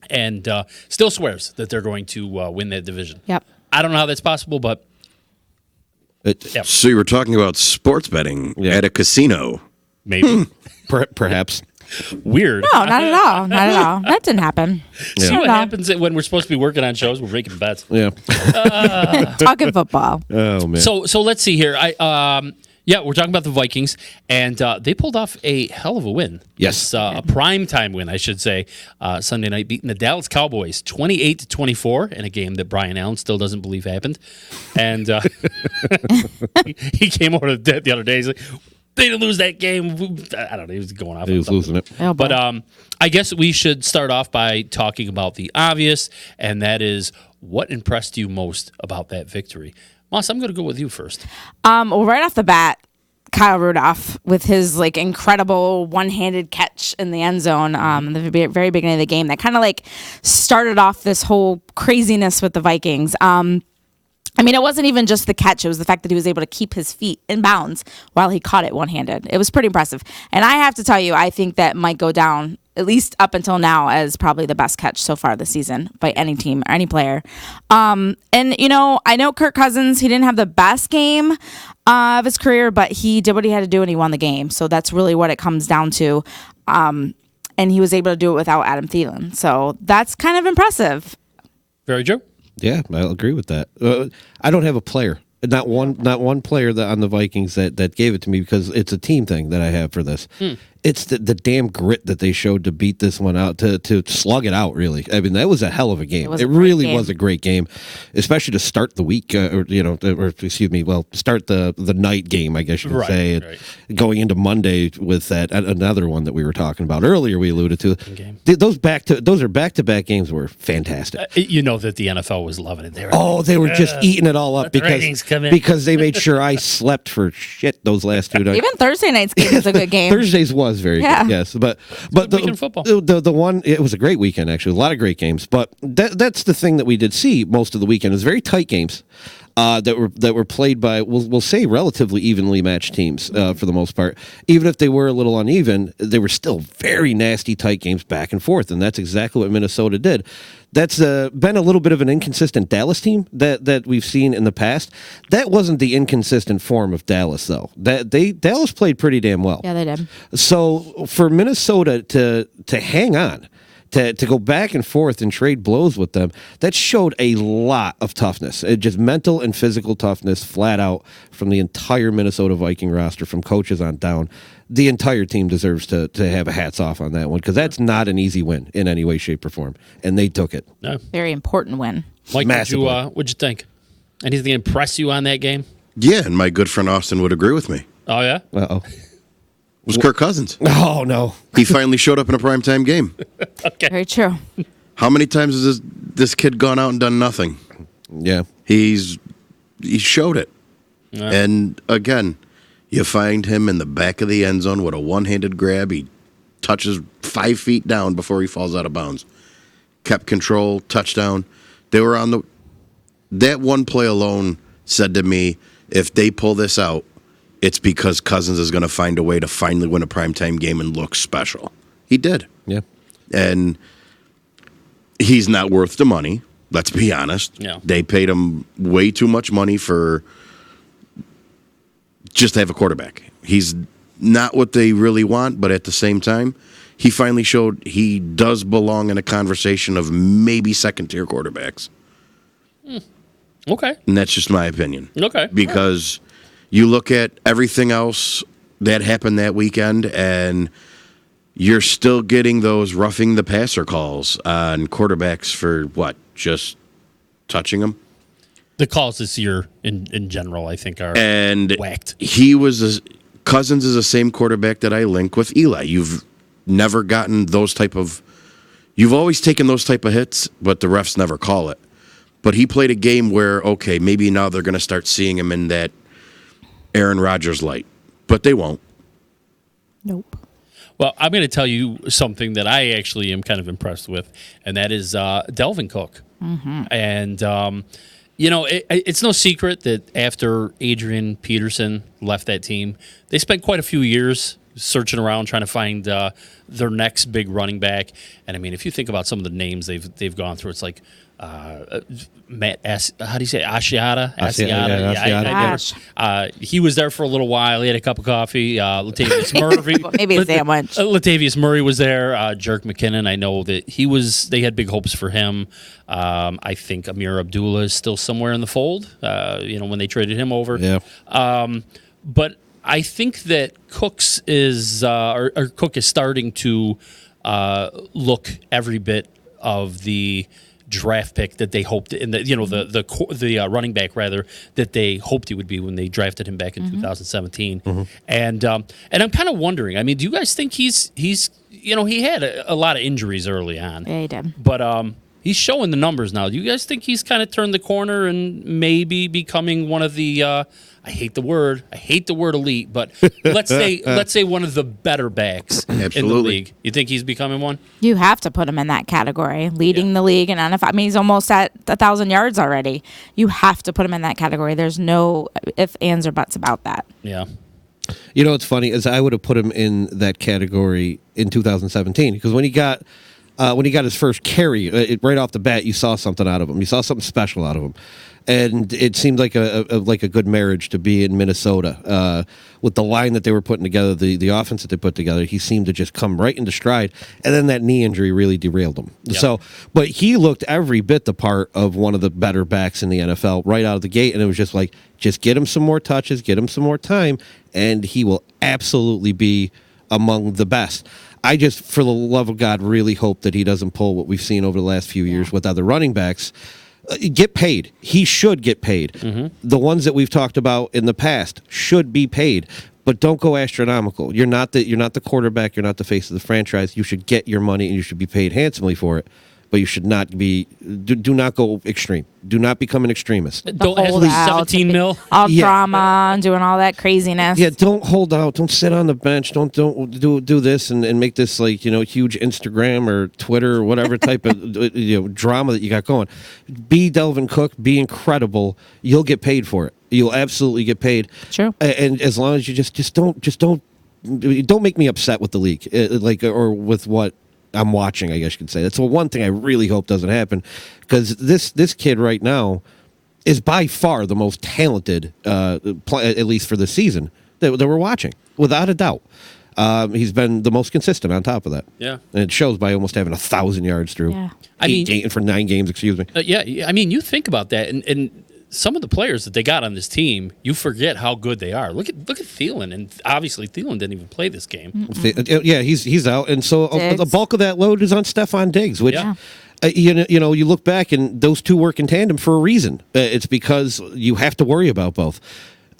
and still swears that they're going to win that division. Yep. I don't know how that's possible, but So you were talking about sports betting at a casino. maybe. Perhaps. Weird. No, not at all. Not at all. That didn't happen. See what No. happens when we're supposed to be working on shows? We're making bets. Yeah. Talking football. Oh man. So let's see here. We're talking about the Vikings, and they pulled off a hell of a win. Yes. A primetime win, I should say. Sunday night, beating the Dallas Cowboys 28-24 in a game that Brian Allen still doesn't believe happened. And he came over the other day. He's like, they didn't lose that game. I don't know. He was going off. He was losing it. Oh, boy. But I guess we should start off by talking about the obvious, and that is what impressed you most about that victory. Moss, I'm going to go with you first. Well, right off the bat, Kyle Rudolph with his incredible one-handed catch in the end zone in the very beginning of the game that kind of started off this whole craziness with the Vikings. It wasn't even just the catch. It was the fact that he was able to keep his feet in bounds while he caught it one-handed. It was pretty impressive. And I have to tell you, I think that might go down, at least up until now, as probably the best catch so far this season by any team or any player. I know Kirk Cousins, he didn't have the best game of his career, but he did what he had to do and he won the game. So that's really what it comes down to. And he was able to do it without Adam Thielen. So that's kind of impressive. Very true. Yeah, I'll agree with that. I don't have a player, not one player on the Vikings that gave it to me because it's a team thing that I have for this. It's the damn grit that they showed to beat this one out, to slug it out, really. I mean, that was a hell of a game. It really was a great game, especially to start the week, start the night game, I guess you could say. Right. Going into Monday with that, another one that we were talking about earlier, we alluded to. Those are back-to-back games were fantastic. You know that the NFL was loving it. They were just eating it all up because they made sure I slept for shit those last 2 nights. Even Thursday night's game was a good game. Thursday's was very good, yes. But weekend football. The one, it was a great weekend, actually. A lot of great games. But that's the thing that we did see most of the weekend is very tight games that were played by, we'll say, relatively evenly matched teams for the most part. Even if they were a little uneven, they were still very nasty, tight games back and forth. And that's exactly what Minnesota did. That's been a little bit of an inconsistent Dallas team that we've seen in the past. That wasn't the inconsistent form of Dallas, though. Dallas played pretty damn well. Yeah, they did. So for Minnesota to hang on, to go back and forth and trade blows with them, that showed a lot of toughness. Just mental and physical toughness flat out from the entire Minnesota Viking roster, from coaches on down. The entire team deserves to have a hats off on that one because that's not an easy win in any way, shape, or form. And they took it. No. Very important win. Mike, what'd you think? Anything impress you on that game? Yeah, and my good friend Austin would agree with me. Oh, yeah? Uh-oh. It was Kirk Cousins. Oh, no. He finally showed up in a primetime game. Okay. Very true. How many times has this kid gone out and done nothing? Yeah. He showed it. Yeah. And again, you find him in the back of the end zone with a one-handed grab. He touches 5 feet down before he falls out of bounds. Kept control, touchdown. They were on that one play alone said to me, if they pull this out, it's because Cousins is going to find a way to finally win a primetime game and look special. He did. Yeah. And he's not worth the money, let's be honest. Yeah. They paid him way too much money for just to have a quarterback. He's not what they really want, but at the same time, he finally showed he does belong in a conversation of maybe second-tier quarterbacks. Okay. And that's just my opinion. Okay. Because you look at everything else that happened that weekend, and you're still getting those roughing the passer calls on quarterbacks for what? Just touching them? The calls this year in general, I think, are whacked. Cousins is the same quarterback that I link with Eli. You've never gotten those type of... You've always taken those type of hits, but the refs never call it. But he played a game where, okay, maybe now they're going to start seeing him in that Aaron Rodgers light, but they won't. Nope. Well, I'm going to tell you something that I actually am kind of impressed with, and that is Delvin Cook. Mm-hmm. And, it's no secret that after Adrian Peterson left that team, they spent quite a few years searching around trying to find their next big running back. And, I mean, if you think about some of the names they've gone through, it's like Matt, how do you say, Asiata? He was there for a little while. He had a cup of coffee. Latavius Murray. Maybe a sandwich. Latavius Murray was there. Jerk McKinnon, I know that they had big hopes for him. I think Amir Abdullah is still somewhere in the fold, when they traded him over. Yeah. But I think that Cook is starting to look every bit of the draft pick that they hoped in the running back rather that they hoped he would be when they drafted him back in 2017. Mm-hmm. And I'm kind of wondering, I mean, do you guys think he's he had a lot of injuries early on. Yeah, he did. But he's showing the numbers now. Do you guys think he's kind of turned the corner and maybe becoming one of the I hate the word elite, but let's say one of the better backs in the league. You think he's becoming one? You have to put him in that category, leading the league, and NFL. I mean, he's almost at 1,000 yards already. You have to put him in that category. There's no ifs, ands, or buts about that. Yeah. You know what's funny is I would have put him in that category in 2017 because when he got his first carry, right off the bat, you saw something out of him. You saw something special out of him. And it seemed like a good marriage to be in Minnesota with the line that they were putting together, the offense that they put together. He seemed to just come right into stride, and then that knee injury really derailed him. Yep. So, but he looked every bit the part of one of the better backs in the NFL right out of the gate, and it was just like, just get him some more touches, get him some more time, and he will absolutely be among the best. I just, for the love of God, really hope that he doesn't pull what we've seen over the last few years with other running backs. Get paid. He should get paid. Mm-hmm. The ones that we've talked about in the past should be paid, but don't go astronomical. You're not the quarterback. You're not the face of the franchise. You should get your money and you should be paid handsomely for it. But you should not be. Do not go extreme. Do not become an extremist. Don't ask for 17 mil. All drama and doing all that craziness. Yeah, don't hold out. Don't sit on the bench. Don't do this and make this like huge Instagram or Twitter or whatever type of drama that you got going. Be Delvin Cook. Be incredible. You'll get paid for it. You'll absolutely get paid. Sure. And as long as you just don't make me upset with the league, or with what I'm watching, I guess you could say. That's the one thing I really hope doesn't happen, because this kid right now is by far the most talented, at least for the season, that we're watching, without a doubt. He's been the most consistent on top of that. Yeah. And it shows by almost having 1,000 yards through. Yeah. For 9 games, excuse me. Yeah, I mean, you think about that, and some of the players that they got on this team, you forget how good they are. Look at Thielen, and obviously Thielen didn't even play this game. Mm-mm. Yeah, he's out, and so the bulk of that load is on Stephon Diggs, which you look back and those two work in tandem for a reason. It's because you have to worry about both.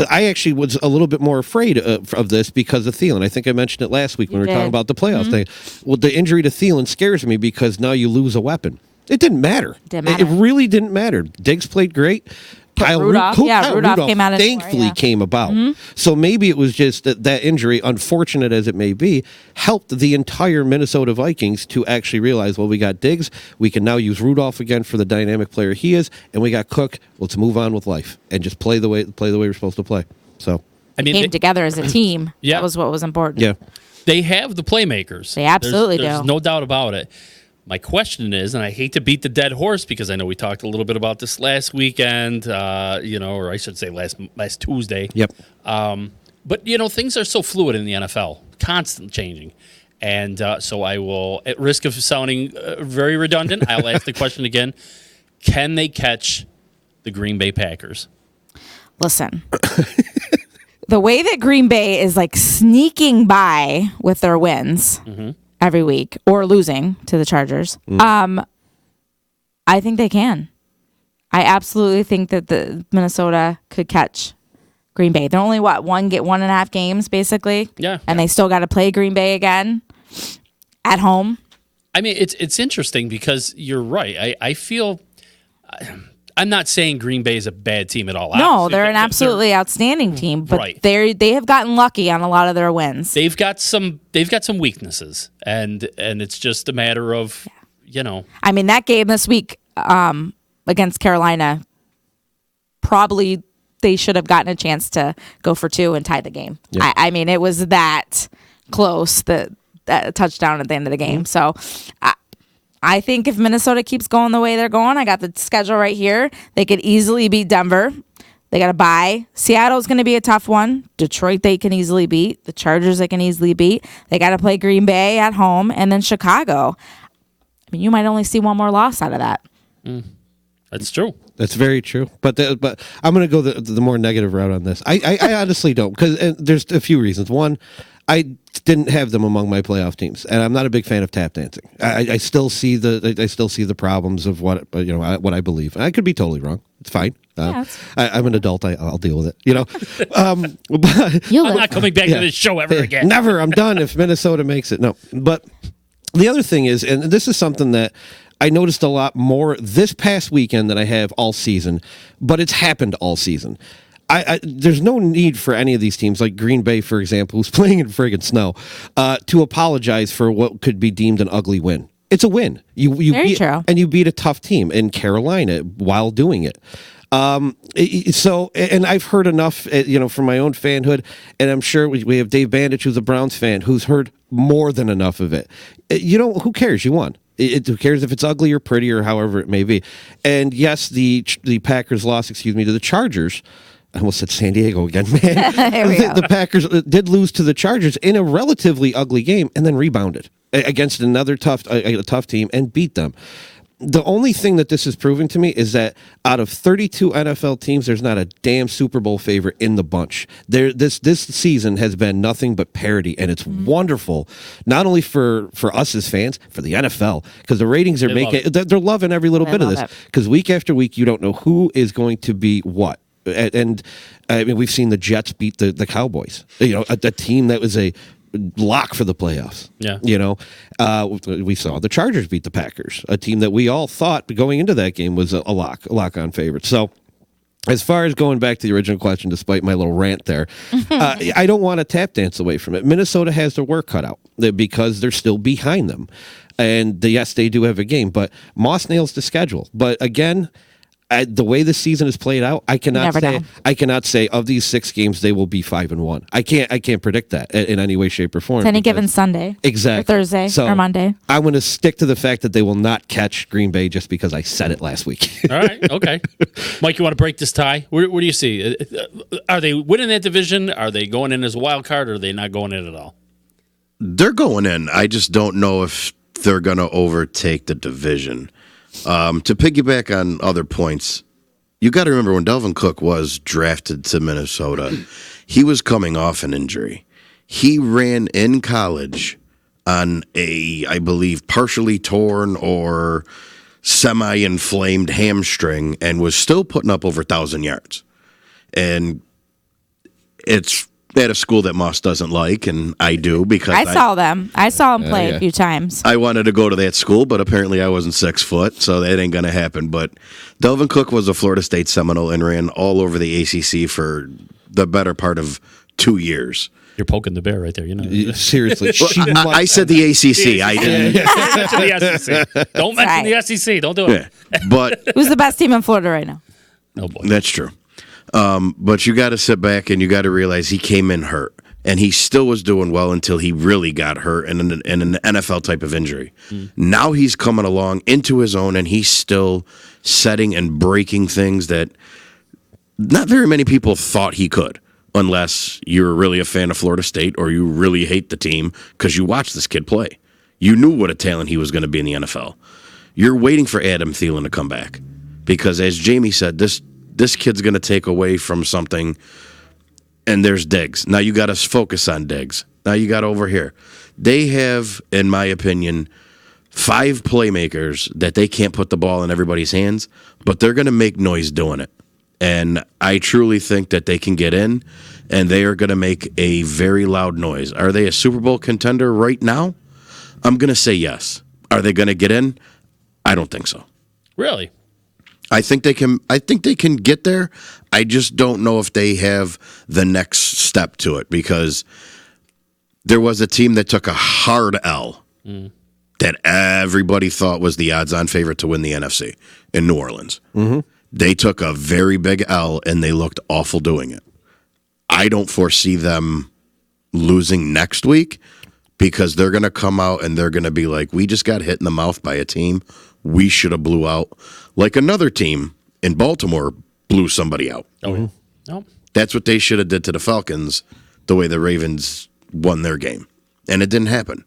I actually was a little bit more afraid of this because of Thielen. I think I mentioned it last week when we were talking about the playoff thing. Well, the injury to Thielen scares me because now you lose a weapon. It didn't matter. It really didn't matter. Diggs played great. Kyle Rudolph came out of thankfully came about. Mm-hmm. So maybe it was just that injury, unfortunate as it may be, helped the entire Minnesota Vikings to actually realize, well, we got Diggs, we can now use Rudolph again for the dynamic player he is, and we got Cook. Let's move on with life and just play the way we're supposed to play. So came together as a team. Yeah. That was what was important. Yeah. They have the playmakers. They absolutely do. There's no doubt about it. My question is, and I hate to beat the dead horse because I know we talked a little bit about this last weekend, or I should say last Tuesday. Yep. But, things are so fluid in the NFL, constantly changing. And so I will, at risk of sounding very redundant, I'll ask the question again. Can they catch the Green Bay Packers? Listen. The way that Green Bay is like sneaking by with their wins. Mm-hmm. Every week, or losing to the Chargers. I think they can. I absolutely think that the Minnesota could catch Green Bay. They're only 1.5 games basically. Yeah. And they still got to play Green Bay again at home. I mean, it's interesting because you're right. I feel I'm not saying Green Bay is a bad team at all. No, Obviously, they're an absolutely outstanding team, but Right. they have gotten lucky on a lot of their wins. They've got some weaknesses, and it's just a matter of I mean, that game this week against Carolina, probably they should have gotten a chance to go for 2 and tie the game. Yeah. I mean, it was that close, that touchdown at the end of the game. So I think if Minnesota keeps going the way they're going, I got the schedule right here. They could easily beat Denver. They got to bye. Seattle's going to be a tough one. Detroit they can easily beat. The Chargers they can easily beat. They got to play Green Bay at home, and then Chicago. I mean, you might only see one more loss out of that. That's true. That's very true. But I'm going to go the more negative route on this. I honestly don't, because there's a few reasons. One, I didn't have them among my playoff teams, and I'm not a big fan of tap dancing. I still see the problems of what I believe. And I could be totally wrong. It's fine. I'm an adult. I'll deal with it. But You'll I'm not coming back to this show ever again. Never. I'm done if Minnesota makes it. No. But the other thing is, and this is something that I noticed a lot more this past weekend than I have all season, but it's happened all season. There's no need for any of these teams, like Green Bay, for example, who's playing in friggin' snow, to apologize for what could be deemed an ugly win. It's a win. You Very true. And you beat a tough team in Carolina while doing it. So, and I've heard enough, from my own fanhood, and I'm sure we have Dave Bandich, who's a Browns fan, who's heard more than enough of it. Who cares? You won. Who cares if it's ugly or pretty or however it may be? And yes, the Packers lost, to the Chargers. I almost said San Diego again, man. The Packers did lose to the Chargers in a relatively ugly game and then rebounded against another tough team and beat them. The only thing that this is proving to me is that out of 32 NFL teams, there's not a damn Super Bowl favorite in the bunch. This season has been nothing but parity, and it's wonderful, not only for us as fans, for the NFL, because the ratings are they're loving every little bit of this. Because week after week, you don't know who is going to be what. And I mean, we've seen the Jets beat the Cowboys, a team that was a lock for the playoffs. Yeah. We saw the Chargers beat the Packers, a team that we all thought going into that game was a lock on favorite. So as far as going back to the original question, despite my little rant there, I don't want to tap dance away from it. Minnesota has their work cut out because they're still behind them. And yes, they do have a game, but Moss nails the schedule. But again, the way the season is played out, I cannot say of these 6 games they will be 5-1. I can't predict that in any way, shape, or form. It's any given Sunday, exactly, or Thursday, or Monday. I'm going to stick to the fact that they will not catch Green Bay just because I said it last week. All right, okay. Mike, you want to break this tie? Where do you see? Are they winning that division? Are they going in as a wild card, or are they not going in at all? They're going in. I just don't know if they're going to overtake the division. To piggyback on other points, you got to remember when Dalvin Cook was drafted to Minnesota, he was coming off an injury. He ran in college on I believe, partially torn or semi-inflamed hamstring and was still putting up over 1,000 yards. And it's at a school that Moss doesn't like, and I do because I saw them. I saw him play a few times. I wanted to go to that school, but apparently I wasn't 6 foot, so that ain't going to happen. But Dalvin Cook was a Florida State Seminole and ran all over the ACC for the better part of 2 years. You're poking the bear right there, Seriously. I said the ACC. I didn't. The SEC. Don't mention the SEC. Don't do it. Yeah. But who's the best team in Florida right now? Oh boy, that's true. But you got to sit back and you got to realize he came in hurt, and he still was doing well until he really got hurt in an NFL type of injury. Now he's coming along into his own, and he's still setting and breaking things that not very many people thought he could, unless you're really a fan of Florida State or you really hate the team because you watched this kid play. You knew what a talent he was going to be in the NFL. You're waiting for Adam Thielen to come back because, as Jamie said, this kid's going to take away from something, and there's Diggs. Now you got to focus on Diggs. Now you got over here. They have, in my opinion, 5 playmakers that they can't put the ball in everybody's hands, but they're going to make noise doing it. And I truly think that they can get in, and they are going to make a very loud noise. Are they a Super Bowl contender right now? I'm going to say yes. Are they going to get in? I don't think so. Really? I think they can get there. I just don't know if they have the next step to it, because there was a team that took a hard L that everybody thought was the odds-on favorite to win the NFC in New Orleans. Mm-hmm. They took a very big L, and they looked awful doing it. I don't foresee them losing next week, because they're going to come out and they're going to be like, we just got hit in the mouth by a team we should have blew out, like another team in Baltimore blew somebody out. Oh, yeah. Nope. That's what they should have did to the Falcons, the way the Ravens won their game. And it didn't happen.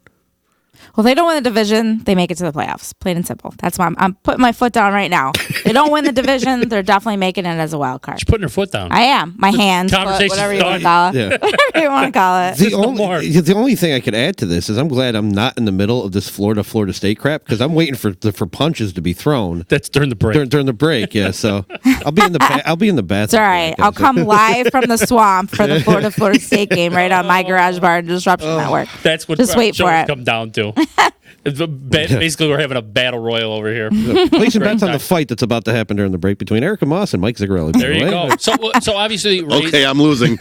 Well, they don't win the division, they make it to the playoffs. Plain and simple. That's why I'm putting my foot down right now. They don't win the division, they're definitely making it as a wild card. She's putting her foot down. I am. My hand, foot, conversation's whatever you want to done. call it. Whatever you want to call it. The only thing I could add to this is I'm glad I'm not in the middle of this Florida State crap, because I'm waiting for punches to be thrown. That's during the break. During the break, yeah. So I'll be in the bathroom. It's all right. I'll come live from the swamp for the Florida State game right on my Garage Bar and Disruption Network. That's what just wait for it. Come down to. Basically, we're having a battle royal over here. Placing bets on the fight that's about to happen during the break between Erica Moss and Mike Zigarelli. There you go. So obviously, okay, I'm losing.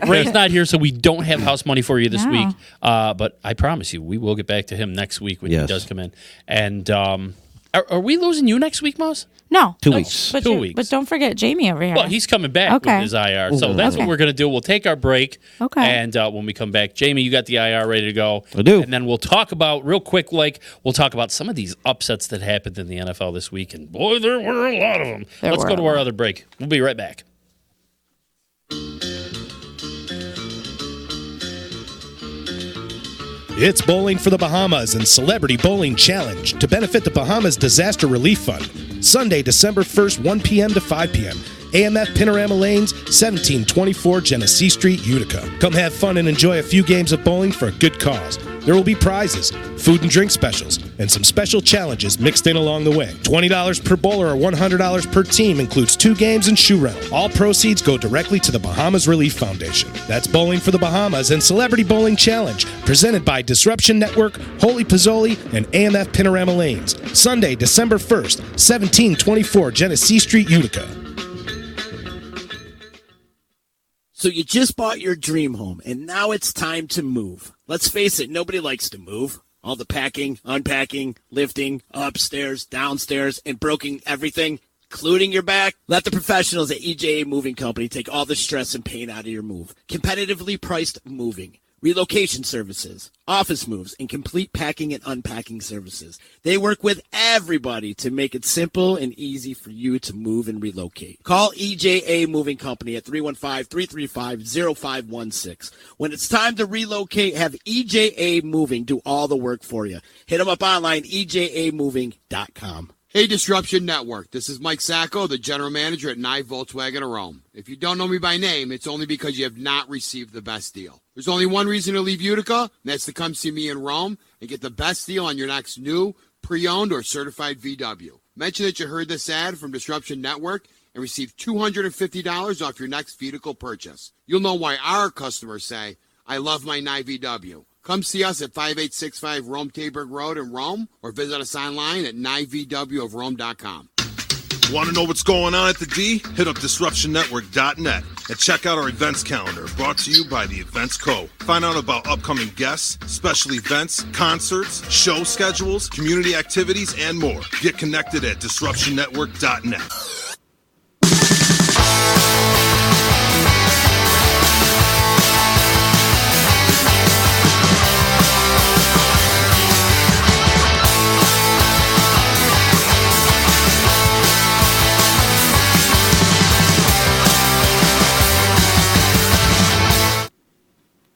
Ray's not here, so we don't have house money for you this week. But I promise you, we will get back to him next week when he does come in. And are we losing you next week, Moss? No. 2 weeks. But 2 weeks. But don't forget Jamie over here. Well, he's coming back with his IR. So that's what we're going to do. We'll take our break. Okay. And when we come back, Jamie, you got the IR ready to go. I do. And then we'll talk about, real quick, we'll talk about some of these upsets that happened in the NFL this week. And boy, there were a lot of them. Let's go to our other break. We'll be right back. It's Bowling for the Bahamas and Celebrity Bowling Challenge to benefit the Bahamas Disaster Relief Fund. Sunday, December 1st, 1 p.m. to 5 p.m. AMF Panorama Lanes, 1724 Genesee Street, Utica. Come have fun and enjoy a few games of bowling for a good cause. There will be prizes, food and drink specials, and some special challenges mixed in along the way. $20 per bowler or $100 per team includes 2 games and shoe rental. All proceeds go directly to the Bahamas Relief Foundation. That's Bowling for the Bahamas and Celebrity Bowling Challenge, presented by Disruption Network, Holy Pozzoli, and AMF Panorama Lanes. Sunday, December 1st, 1724 Genesee Street, Utica. So you just bought your dream home, and now it's time to move. Let's face it, nobody likes to move. All the packing, unpacking, lifting, upstairs, downstairs, and broking everything, including your back. Let the professionals at EJA Moving Company take all the stress and pain out of your move. Competitively priced moving, relocation services, office moves, and complete packing and unpacking services. They work with everybody to make it simple and easy for you to move and relocate. Call EJA Moving Company at 315-335-0516. When it's time to relocate, have EJA Moving do all the work for you. Hit them up online, ejamoving.com. Hey, Disruption Network. This is Mike Sacco, the general manager at Nye Volkswagen of Rome. If you don't know me by name, it's only because you have not received the best deal. There's only one reason to leave Utica, and that's to come see me in Rome and get the best deal on your next new, pre-owned, or certified VW. Mention that you heard this ad from Disruption Network and receive $250 off your next vehicle purchase. You'll know why our customers say, I love my Nye VW. Come see us at 5865 Rome Taberg Road in Rome, or visit us online at nyvwofrome.com. Want to know what's going on at the D? Hit up DisruptionNetwork.net and check out our events calendar, brought to you by the Events Co. Find out about upcoming guests, special events, concerts, show schedules, community activities, and more. Get connected at DisruptionNetwork.net.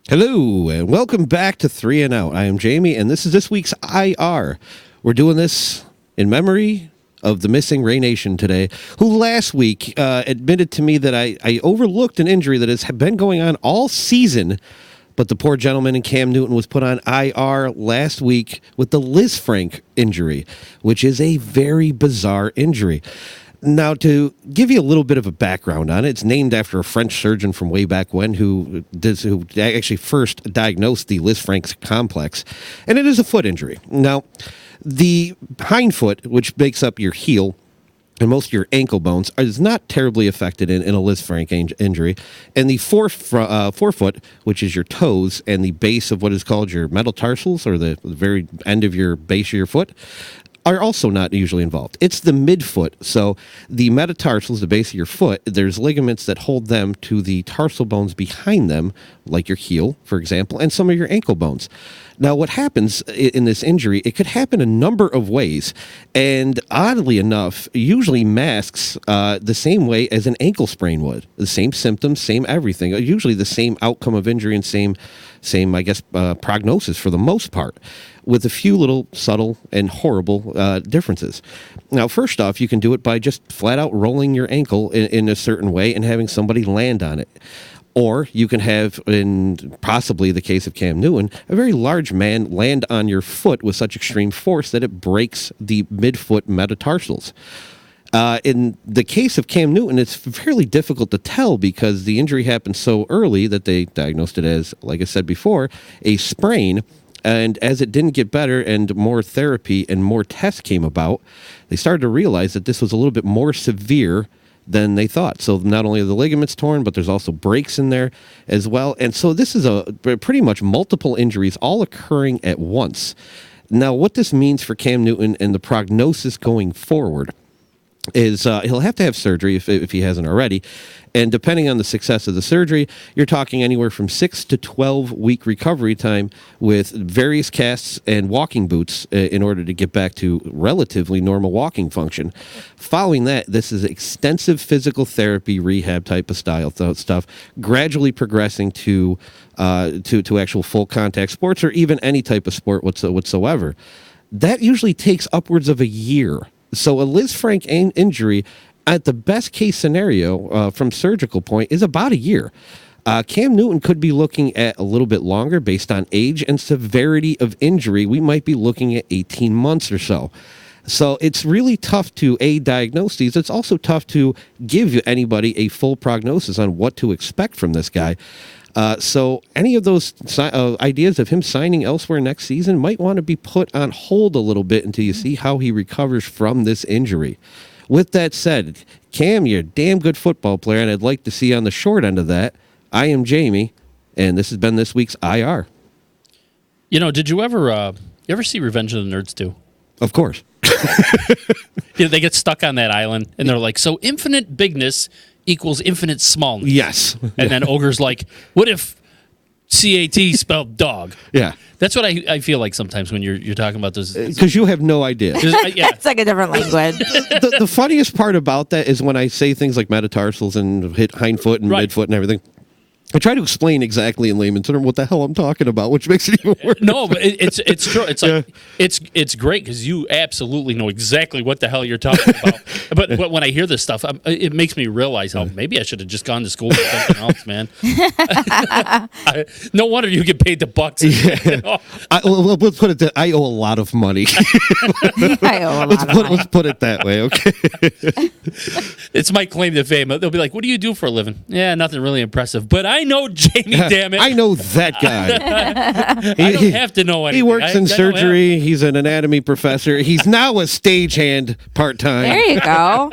Hello, and welcome back to 3 and Out. I am Jamie, and this is this week's IR. We're doing this in memory of the missing Ray Nation today, who last week admitted to me that I overlooked an injury that has been going on all season, but the poor gentleman in Cam Newton was put on IR last week with the Lisfranc injury, which is a very bizarre injury. Now, to give you a little bit of a background on it, it's named after a French surgeon from way back when who actually first diagnosed the Lisfranc complex, and it is a foot injury. Now, the hind foot, which makes up your heel, and most of your ankle bones is not terribly affected in a Liz Frank injury. And the forefoot, which is your toes and the base of what is called your metatarsals, or the very end of your base of your foot, are also not usually involved. It's the midfoot. So the metatarsals, the base of your foot, there's ligaments that hold them to the tarsal bones behind them, like your heel, for example, and some of your ankle bones. Now, what happens in this injury, it could happen a number of ways, and oddly enough, usually masks the same way as an ankle sprain would. The same symptoms, same everything, usually the same outcome of injury and same I guess, prognosis for the most part, with a few little subtle and horrible differences. Now, first off, you can do it by just flat out rolling your ankle in a certain way and having somebody land on it. Or you can have, in possibly the case of Cam Newton, a very large man land on your foot with such extreme force that it breaks the midfoot metatarsals. In the case of Cam Newton, it's fairly difficult to tell because the injury happened so early that they diagnosed it as, like I said before, a sprain. And as it didn't get better and more therapy and more tests came about, they started to realize that this was a little bit more severe than they thought. So not only are the ligaments torn, but there's also breaks in there as well. And so this is a pretty much multiple injuries all occurring at once. Now, what this means for Cam Newton and the prognosis going forward is he'll have to have surgery if he hasn't already. And depending on the success of the surgery, you're talking anywhere from 6 to 12-week recovery time with various casts and walking boots in order to get back to relatively normal walking function. Following that, this is extensive physical therapy, rehab type of style stuff, gradually progressing to actual full contact sports or even any type of sport whatsoever. That usually takes upwards of a year. So a Liz Frank injury, at the best case scenario from surgical point, is about a year. Cam Newton could be looking at a little bit longer based on age and severity of injury. We might be looking at 18 months or so. So it's really tough to diagnose these. It's also tough to give anybody a full prognosis on what to expect from this guy. So any of those ideas of him signing elsewhere next season might want to be put on hold a little bit until you see how he recovers from this injury. With that said, Cam, you're a damn good football player, and I'd like to see you on the short end of that. I am Jamie, and this has been this week's IR. You know, did you ever see Revenge of the Nerds 2? Of course. They get stuck on that island, and they're like, so infinite bigness equals infinite smallness. Yes. And then Ogre's like, what if CAT spelled dog? Yeah. That's what I feel like sometimes when you're talking about this. Because you have no idea. Yeah. It's like a different language. The funniest part about that is when I say things like metatarsals and hit hindfoot and Right. midfoot and everything. I try to explain exactly in layman's terms what the hell I'm talking about, which makes it even worse. No, but it's true. It's like it's great because you absolutely know exactly what the hell you're talking about. But when I hear this stuff, it makes me realize how maybe I should have just gone to school for something else, man. No wonder you get paid the bucks. Yeah. You know? Let's put it that I owe a lot of money. I owe a lot of money. Let's put it that way, okay? It's my claim to fame. They'll be like, "What do you do for a living?" Yeah, nothing really impressive, but I know Jamie. Damn it, I know that guy. I don't have to know anything. He works in I know surgery. He's an anatomy professor. He's now a stagehand part-time. There you go.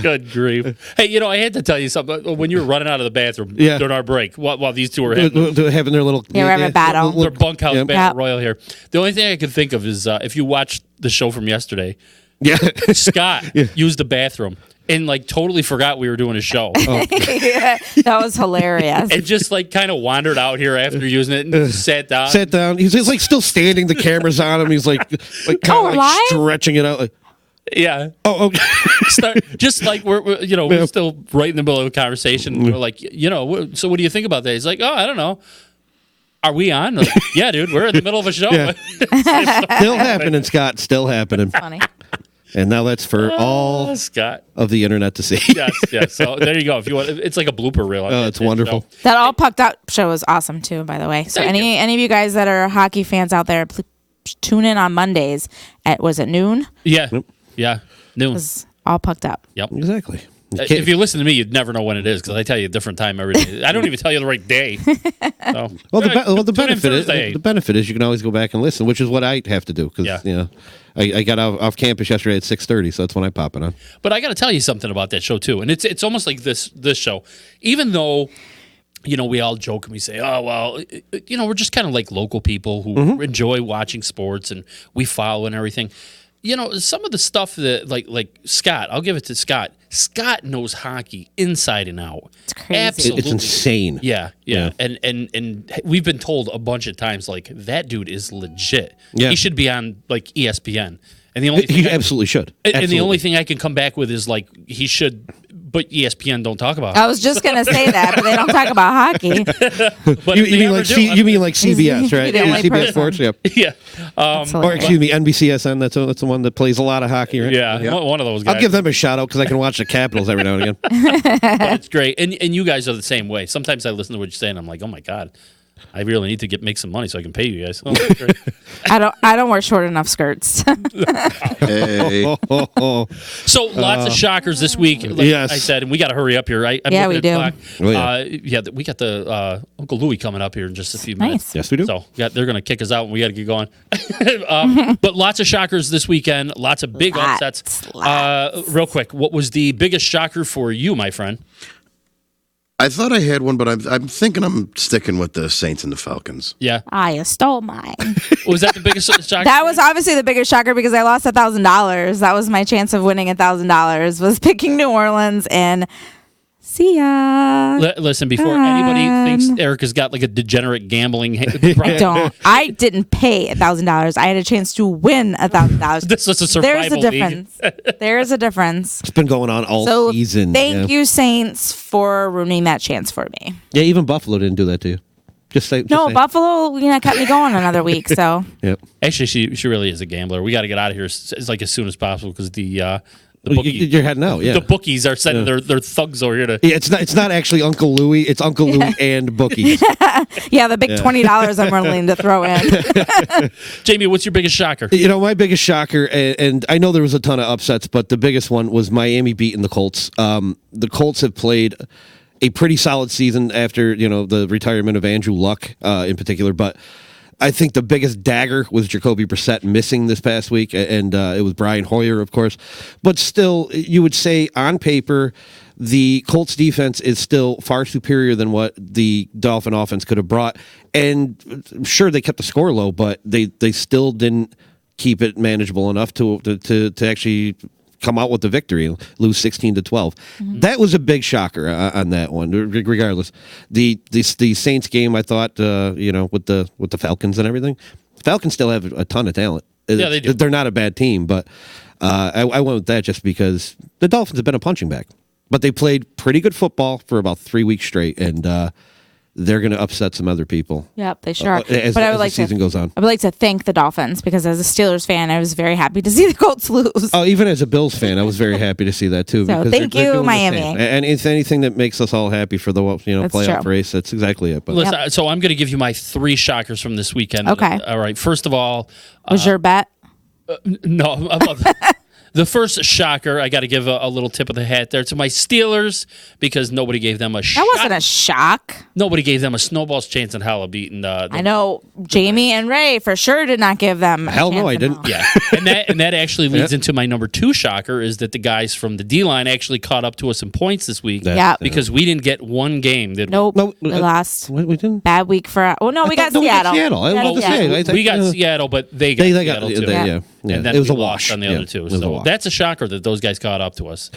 Good grief. Hey, I had to tell you something. When you were running out of the bathroom during our break, while these two were having their little... Yeah, we're having a battle. their bunkhouse Yep. battle royal here, the only thing I could think of is if you watched the show from yesterday, Yeah. Scott used the bathroom and totally forgot we were doing a show. Yeah, that was hilarious. And just kind of wandered out here after using it and just sat down. Sat down. He's still standing. The camera's on him. He's kind of live? stretching it out. Yeah. Oh, okay. Just like we're still right in the middle of a conversation. We're like, so what do you think about that? He's like, oh, I don't know. Are we on? Like, yeah, dude, we're in the middle of a show. Yeah. Still happening, Scott. Still happening. Funny. And now that's for all Scott of the internet to see. Yes. So there you go. If you want, it's like a blooper reel. Oh, it's wonderful. That All Pucked Up show was awesome too, by the way. So Thank you. any of you guys that are hockey fans out there, please tune in on Mondays at, was it noon? Yeah. Yeah. Noon. It was All Pucked Up. Yep. Exactly. If you listen to me, you'd never know when it is because I tell you a different time every day. I don't even tell you the right day. So, Well, the Thursday. benefit is you can always go back and listen, which is what I have to do because I got off campus yesterday at 6:30, so that's when I pop it on. But I got to tell you something about that show too, and it's almost like this show, even though. We all joke and we say, oh, well, we're just kind of like local people who enjoy watching sports and we follow and everything. Some of the stuff that, like Scott, I'll give it to Scott. Scott knows hockey inside and out. It's crazy. Absolutely. It's insane. Yeah. And we've been told a bunch of times, like, that dude is legit. Yeah. He should be on, like, ESPN. And the only He absolutely should. And the only thing I can come back with is, like, he should... But ESPN don't talk about. I was just gonna say that, but they don't talk about hockey. But You mean like CBS, right? The only CBS person. Sports, yep. Yeah. That's Or hilarious. excuse me, NBCSN. That's the one that plays a lot of hockey, right? Yeah, one of those guys. I'll give them a shout out because I can watch the Capitals every now and again. But it's great, and you guys are the same way. Sometimes I listen to what you say, and I'm like, oh my god, I really need to make some money so I can pay you guys. Oh, that's great. I don't wear short enough skirts. Hey. So lots of shockers this week. Like yes. I said, and we got to hurry up here, right? I'm Yeah, looking we at the do. clock. We got the Uncle Louie coming up here in just a few minutes. Nice. Yes, we do. So they're going to kick us out, and we got to get going. But lots of shockers this weekend. Lots of big upsets. Real quick, what was the biggest shocker for you, my friend? I thought I had one, but I'm thinking I'm sticking with the Saints and the Falcons. Yeah, I stole mine. was that the biggest shocker? That was obviously the biggest shocker because I lost $1,000. That was my chance of winning $1,000. Was picking New Orleans and see ya. Listen, before anybody thinks Erica's got like a degenerate gambling problem, I didn't pay $1,000. I had a chance to win $1,000. this was a survival There's a difference. There is a difference. It's been going on all So season. thank you, Saints, for ruining that chance for me. Yeah, even Buffalo didn't do that to you. Just say Buffalo, kept me going another week. So Yep. Actually, she really is a gambler. We got to get out of here as soon as possible because the bookie, You're heading out. Yeah. the bookies are sending their thugs over here to. Yeah, it's not actually Uncle Louie. It's Uncle Louie and bookies. yeah, the big $20 I'm willing to throw in. Jamie, what's your biggest shocker? My biggest shocker, and I know there was a ton of upsets, but the biggest one was Miami beating the Colts. The Colts have played a pretty solid season after the retirement of Andrew Luck in particular, but I think the biggest dagger was Jacoby Brissett missing this past week, and it was Brian Hoyer, of course. But still, you would say on paper, the Colts defense is still far superior than what the Dolphin offense could have brought. And sure, they kept the score low, but they still didn't keep it manageable enough to actually come out with the victory, lose 16-12. Mm-hmm. That was a big shocker on that one. Regardless, the Saints game, I thought, with the Falcons and everything, Falcons still have a ton of talent. Yeah, they do. They're not a bad team, but I went with that just because the Dolphins have been a punching bag. But they played pretty good football for about 3 weeks straight, and they're going to upset some other people. Yep, they sure are. As the season goes on. I would like to thank the Dolphins because as a Steelers fan, I was very happy to see the Colts lose. Oh, even as a Bills fan, I was very happy to see that too. So because thank they're you, doing the Miami. same. And it's anything that makes us all happy for the playoff true. race. That's exactly it. But Listen, so I'm going to give you my 3 shockers from this weekend. Okay. All right. First of all, Was your bet? no. The first shocker, I got to give a little tip of the hat there to my Steelers because nobody gave them a shot. That wasn't a shock. Nobody gave them a snowball's chance in hell of beating the I know Jamie and Ray for sure did not give them a Hell no, chance I in didn't. hell. Yeah, and that actually leads into my number 2 shocker is that the guys from the D-line actually caught up to us in points this week. Yeah. Because we didn't get one game. Did we? Nope. No, we lost. we didn't. Bad week for. Oh no, we got No, we got Seattle. Seattle. I was about to say, We got Seattle, but they got Seattle too. Yeah. And then It was we a lost wash on the Yeah, other two. it was a So wash. that's a shocker that those guys caught up to us.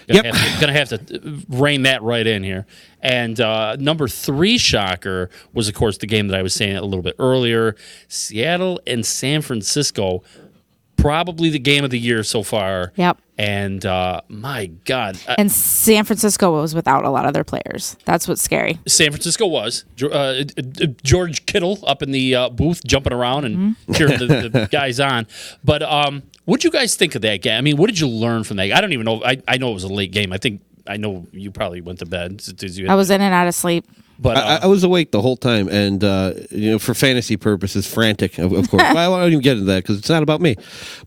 Yep. Gonna have to rein that right in here. And number 3 shocker was, of course, the game that I was saying a little bit earlier. Seattle and San Francisco, probably the game of the year so far. Yep. And my God. And San Francisco was without a lot of their players. That's what's scary. San Francisco was. George Kittle up in the booth jumping around and cheering the guys on. But what did you guys think of that game? I mean, what did you learn from that? I don't even know. I know it was a late game. I know you probably went to bed. I was in and out of sleep. But I was awake the whole time, and for fantasy purposes, frantic, of course. I won't even get into that because it's not about me.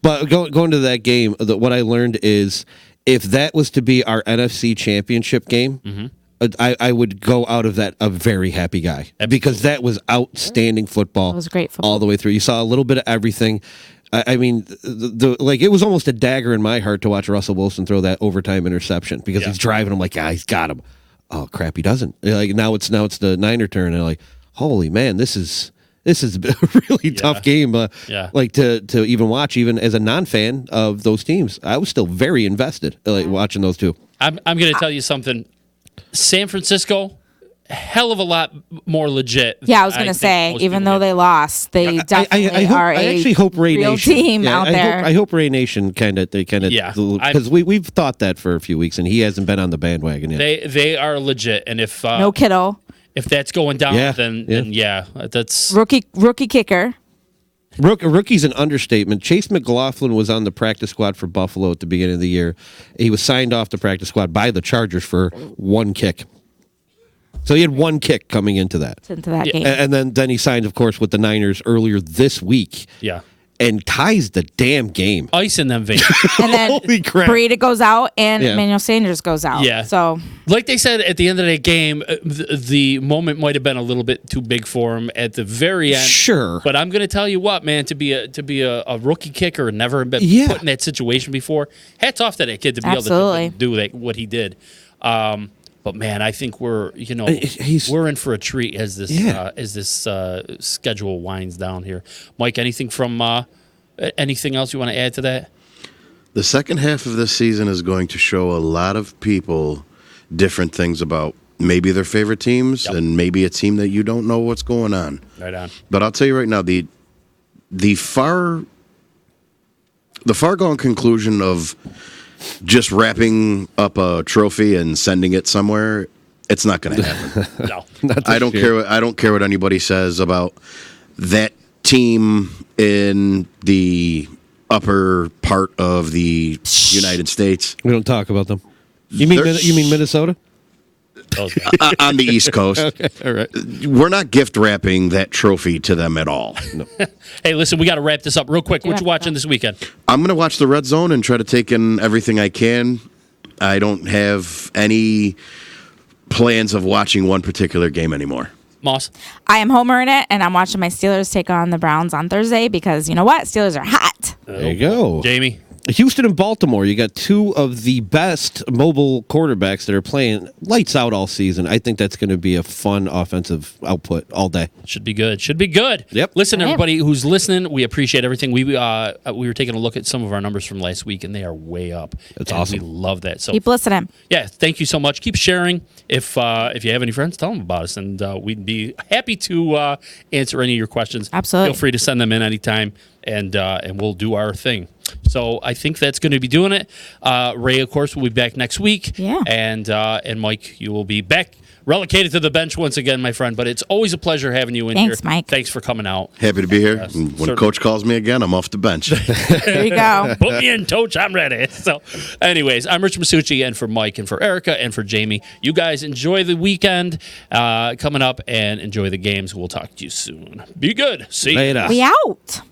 But going to that game, what I learned is if that was to be our NFC championship game, I would go out of that a very happy guy because that was outstanding football. It was great football all the way through. You saw a little bit of everything. I mean, it was almost a dagger in my heart to watch Russell Wilson throw that overtime interception because he's driving. I'm like, yeah, he's got him. Oh crap, he doesn't. Like now it's the Niner turn, and I'm like, holy man, this is a really tough game. Like to even watch, even as a non-fan of those teams, I was still very invested watching those two. I'm going to tell you something. San Francisco, hell of a lot more legit. Yeah, I was going to say, even though they lost, they definitely are I actually hope Ray real Nation, team out there. I hope Ray Nation because we've thought that for a few weeks, and he hasn't been on the bandwagon yet. They are legit, and if no Kittle, if that's going down, then that's rookie kicker. Rookie's an understatement. Chase McLaughlin was on the practice squad for Buffalo at the beginning of the year. He was signed off the practice squad by the Chargers for one kick. So he had one kick coming into that game. And then he signed, of course, with the Niners earlier this week. Yeah. And ties the damn game. Ice in them veins. And then Holy crap. Breida goes out and Emmanuel Sanders goes out. Yeah. So, like they said at the end of the game, the moment might have been a little bit too big for him at the very end. Sure. But I'm going to tell you what, man, to be a rookie kicker and never been put in that situation before, hats off to that kid to be able to do what he did. But man, I think we're in for a treat as this schedule winds down here. Mike, anything else you want to add to that? The second half of this season is going to show a lot of people different things about maybe their favorite teams and maybe a team that you don't know what's going on. Right on. But I'll tell you right now, the far gone conclusion of just wrapping up a trophy and sending it somewhere, it's not going to happen. No. I don't care what anybody says about that team in the upper part of the United States. We don't talk about them. You mean Minnesota? On the East Coast. Okay, all right. We're not gift wrapping that trophy to them at all. No. Hey, listen, we got to wrap this up real quick. What you watching this weekend? I'm going to watch the Red Zone and try to take in everything I can. I don't have any plans of watching one particular game anymore. Moss? I am homering it, and I'm watching my Steelers take on the Browns on Thursday because you know what? Steelers are hot. There you go. Jamie? Houston and Baltimore, you got two of the best mobile quarterbacks that are playing lights out all season. I think that's going to be a fun offensive output all day. Should be good. Yep. Listen, everybody who's listening, we appreciate everything. We were taking a look at some of our numbers from last week, and they are way up. That's awesome. We love that. So keep listening. Yeah, thank you so much. Keep sharing. If you have any friends, tell them about us, and we'd be happy to answer any of your questions. Absolutely. Feel free to send them in anytime, and we'll do our thing. So I think that's going to be doing it. Ray, of course, will be back next week. Yeah. And Mike, you will be back relegated to the bench once again, my friend. But it's always a pleasure having you in here. Thanks, Mike. Thanks for coming out. Happy to be here. Yes, When certainly. Coach calls me again, I'm off the bench. There you go. Put me in, Coach. I'm ready. So, anyways, I'm Rich Masucci, and for Mike, and for Erica, and for Jamie, you guys enjoy the weekend coming up, and enjoy the games. We'll talk to you soon. Be good. See you Later. We out.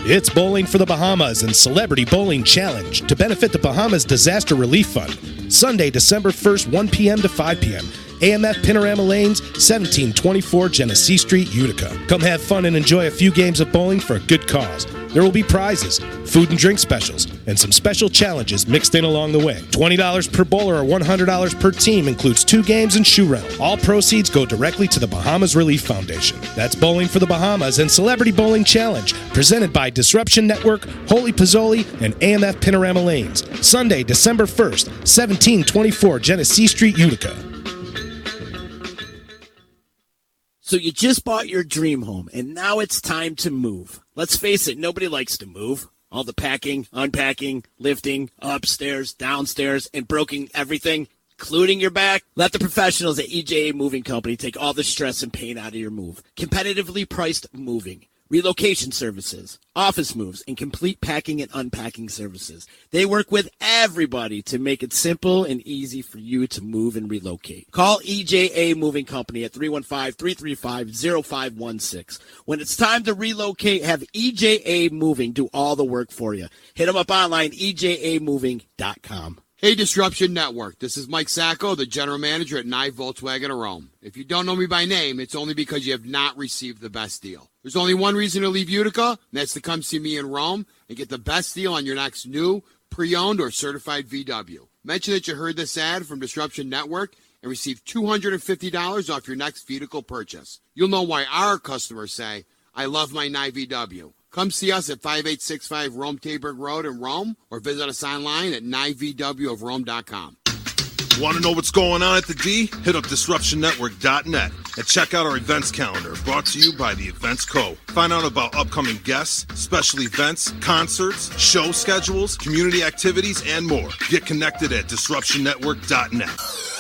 It's Bowling for the Bahamas and Celebrity Bowling Challenge to benefit the Bahamas Disaster Relief Fund. Sunday, December 1st, 1 p.m. to 5 p.m. AMF Panorama Lanes, 1724 Genesee Street, Utica. Come have fun and enjoy a few games of bowling for a good cause. There will be prizes, food and drink specials, and some special challenges mixed in along the way. $20 per bowler or $100 per team includes 2 games and shoe rental. All proceeds go directly to the Bahamas Relief Foundation. That's Bowling for the Bahamas and Celebrity Bowling Challenge, presented by Disruption Network, Holy Pozzoli, and AMF Panorama Lanes. Sunday, December 1st, 1724 Genesee Street, Utica. So you just bought your dream home, and now it's time to move. Let's face it, nobody likes to move. All the packing, unpacking, lifting, upstairs, downstairs, and broking everything, including your back. Let the professionals at EJA Moving Company take all the stress and pain out of your move. Competitively priced moving. relocation services, office moves, and complete packing and unpacking services. They work with everybody to make it simple and easy for you to move and relocate. Call EJA Moving Company at 315-335-0516. When it's time to relocate, have EJA Moving do all the work for you. Hit them up online, ejamoving.com. Hey, Disruption Network. This is Mike Sacco, the general manager at Nye Volkswagen of Rome. If you don't know me by name, it's only because you have not received the best deal. There's only one reason to leave Utica, and that's to come see me in Rome and get the best deal on your next new, pre-owned, or certified VW. Mention that you heard this ad from Disruption Network and receive $250 off your next vehicle purchase. You'll know why our customers say, I love my Nye VW. Come see us at 5865 Rome Taberg Road in Rome or visit us online at NyeVWofRome.com. Want to know what's going on at the D? Hit up DisruptionNetwork.net and check out our events calendar brought to you by the Events Co. Find out about upcoming guests, special events, concerts, show schedules, community activities, and more. Get connected at DisruptionNetwork.net.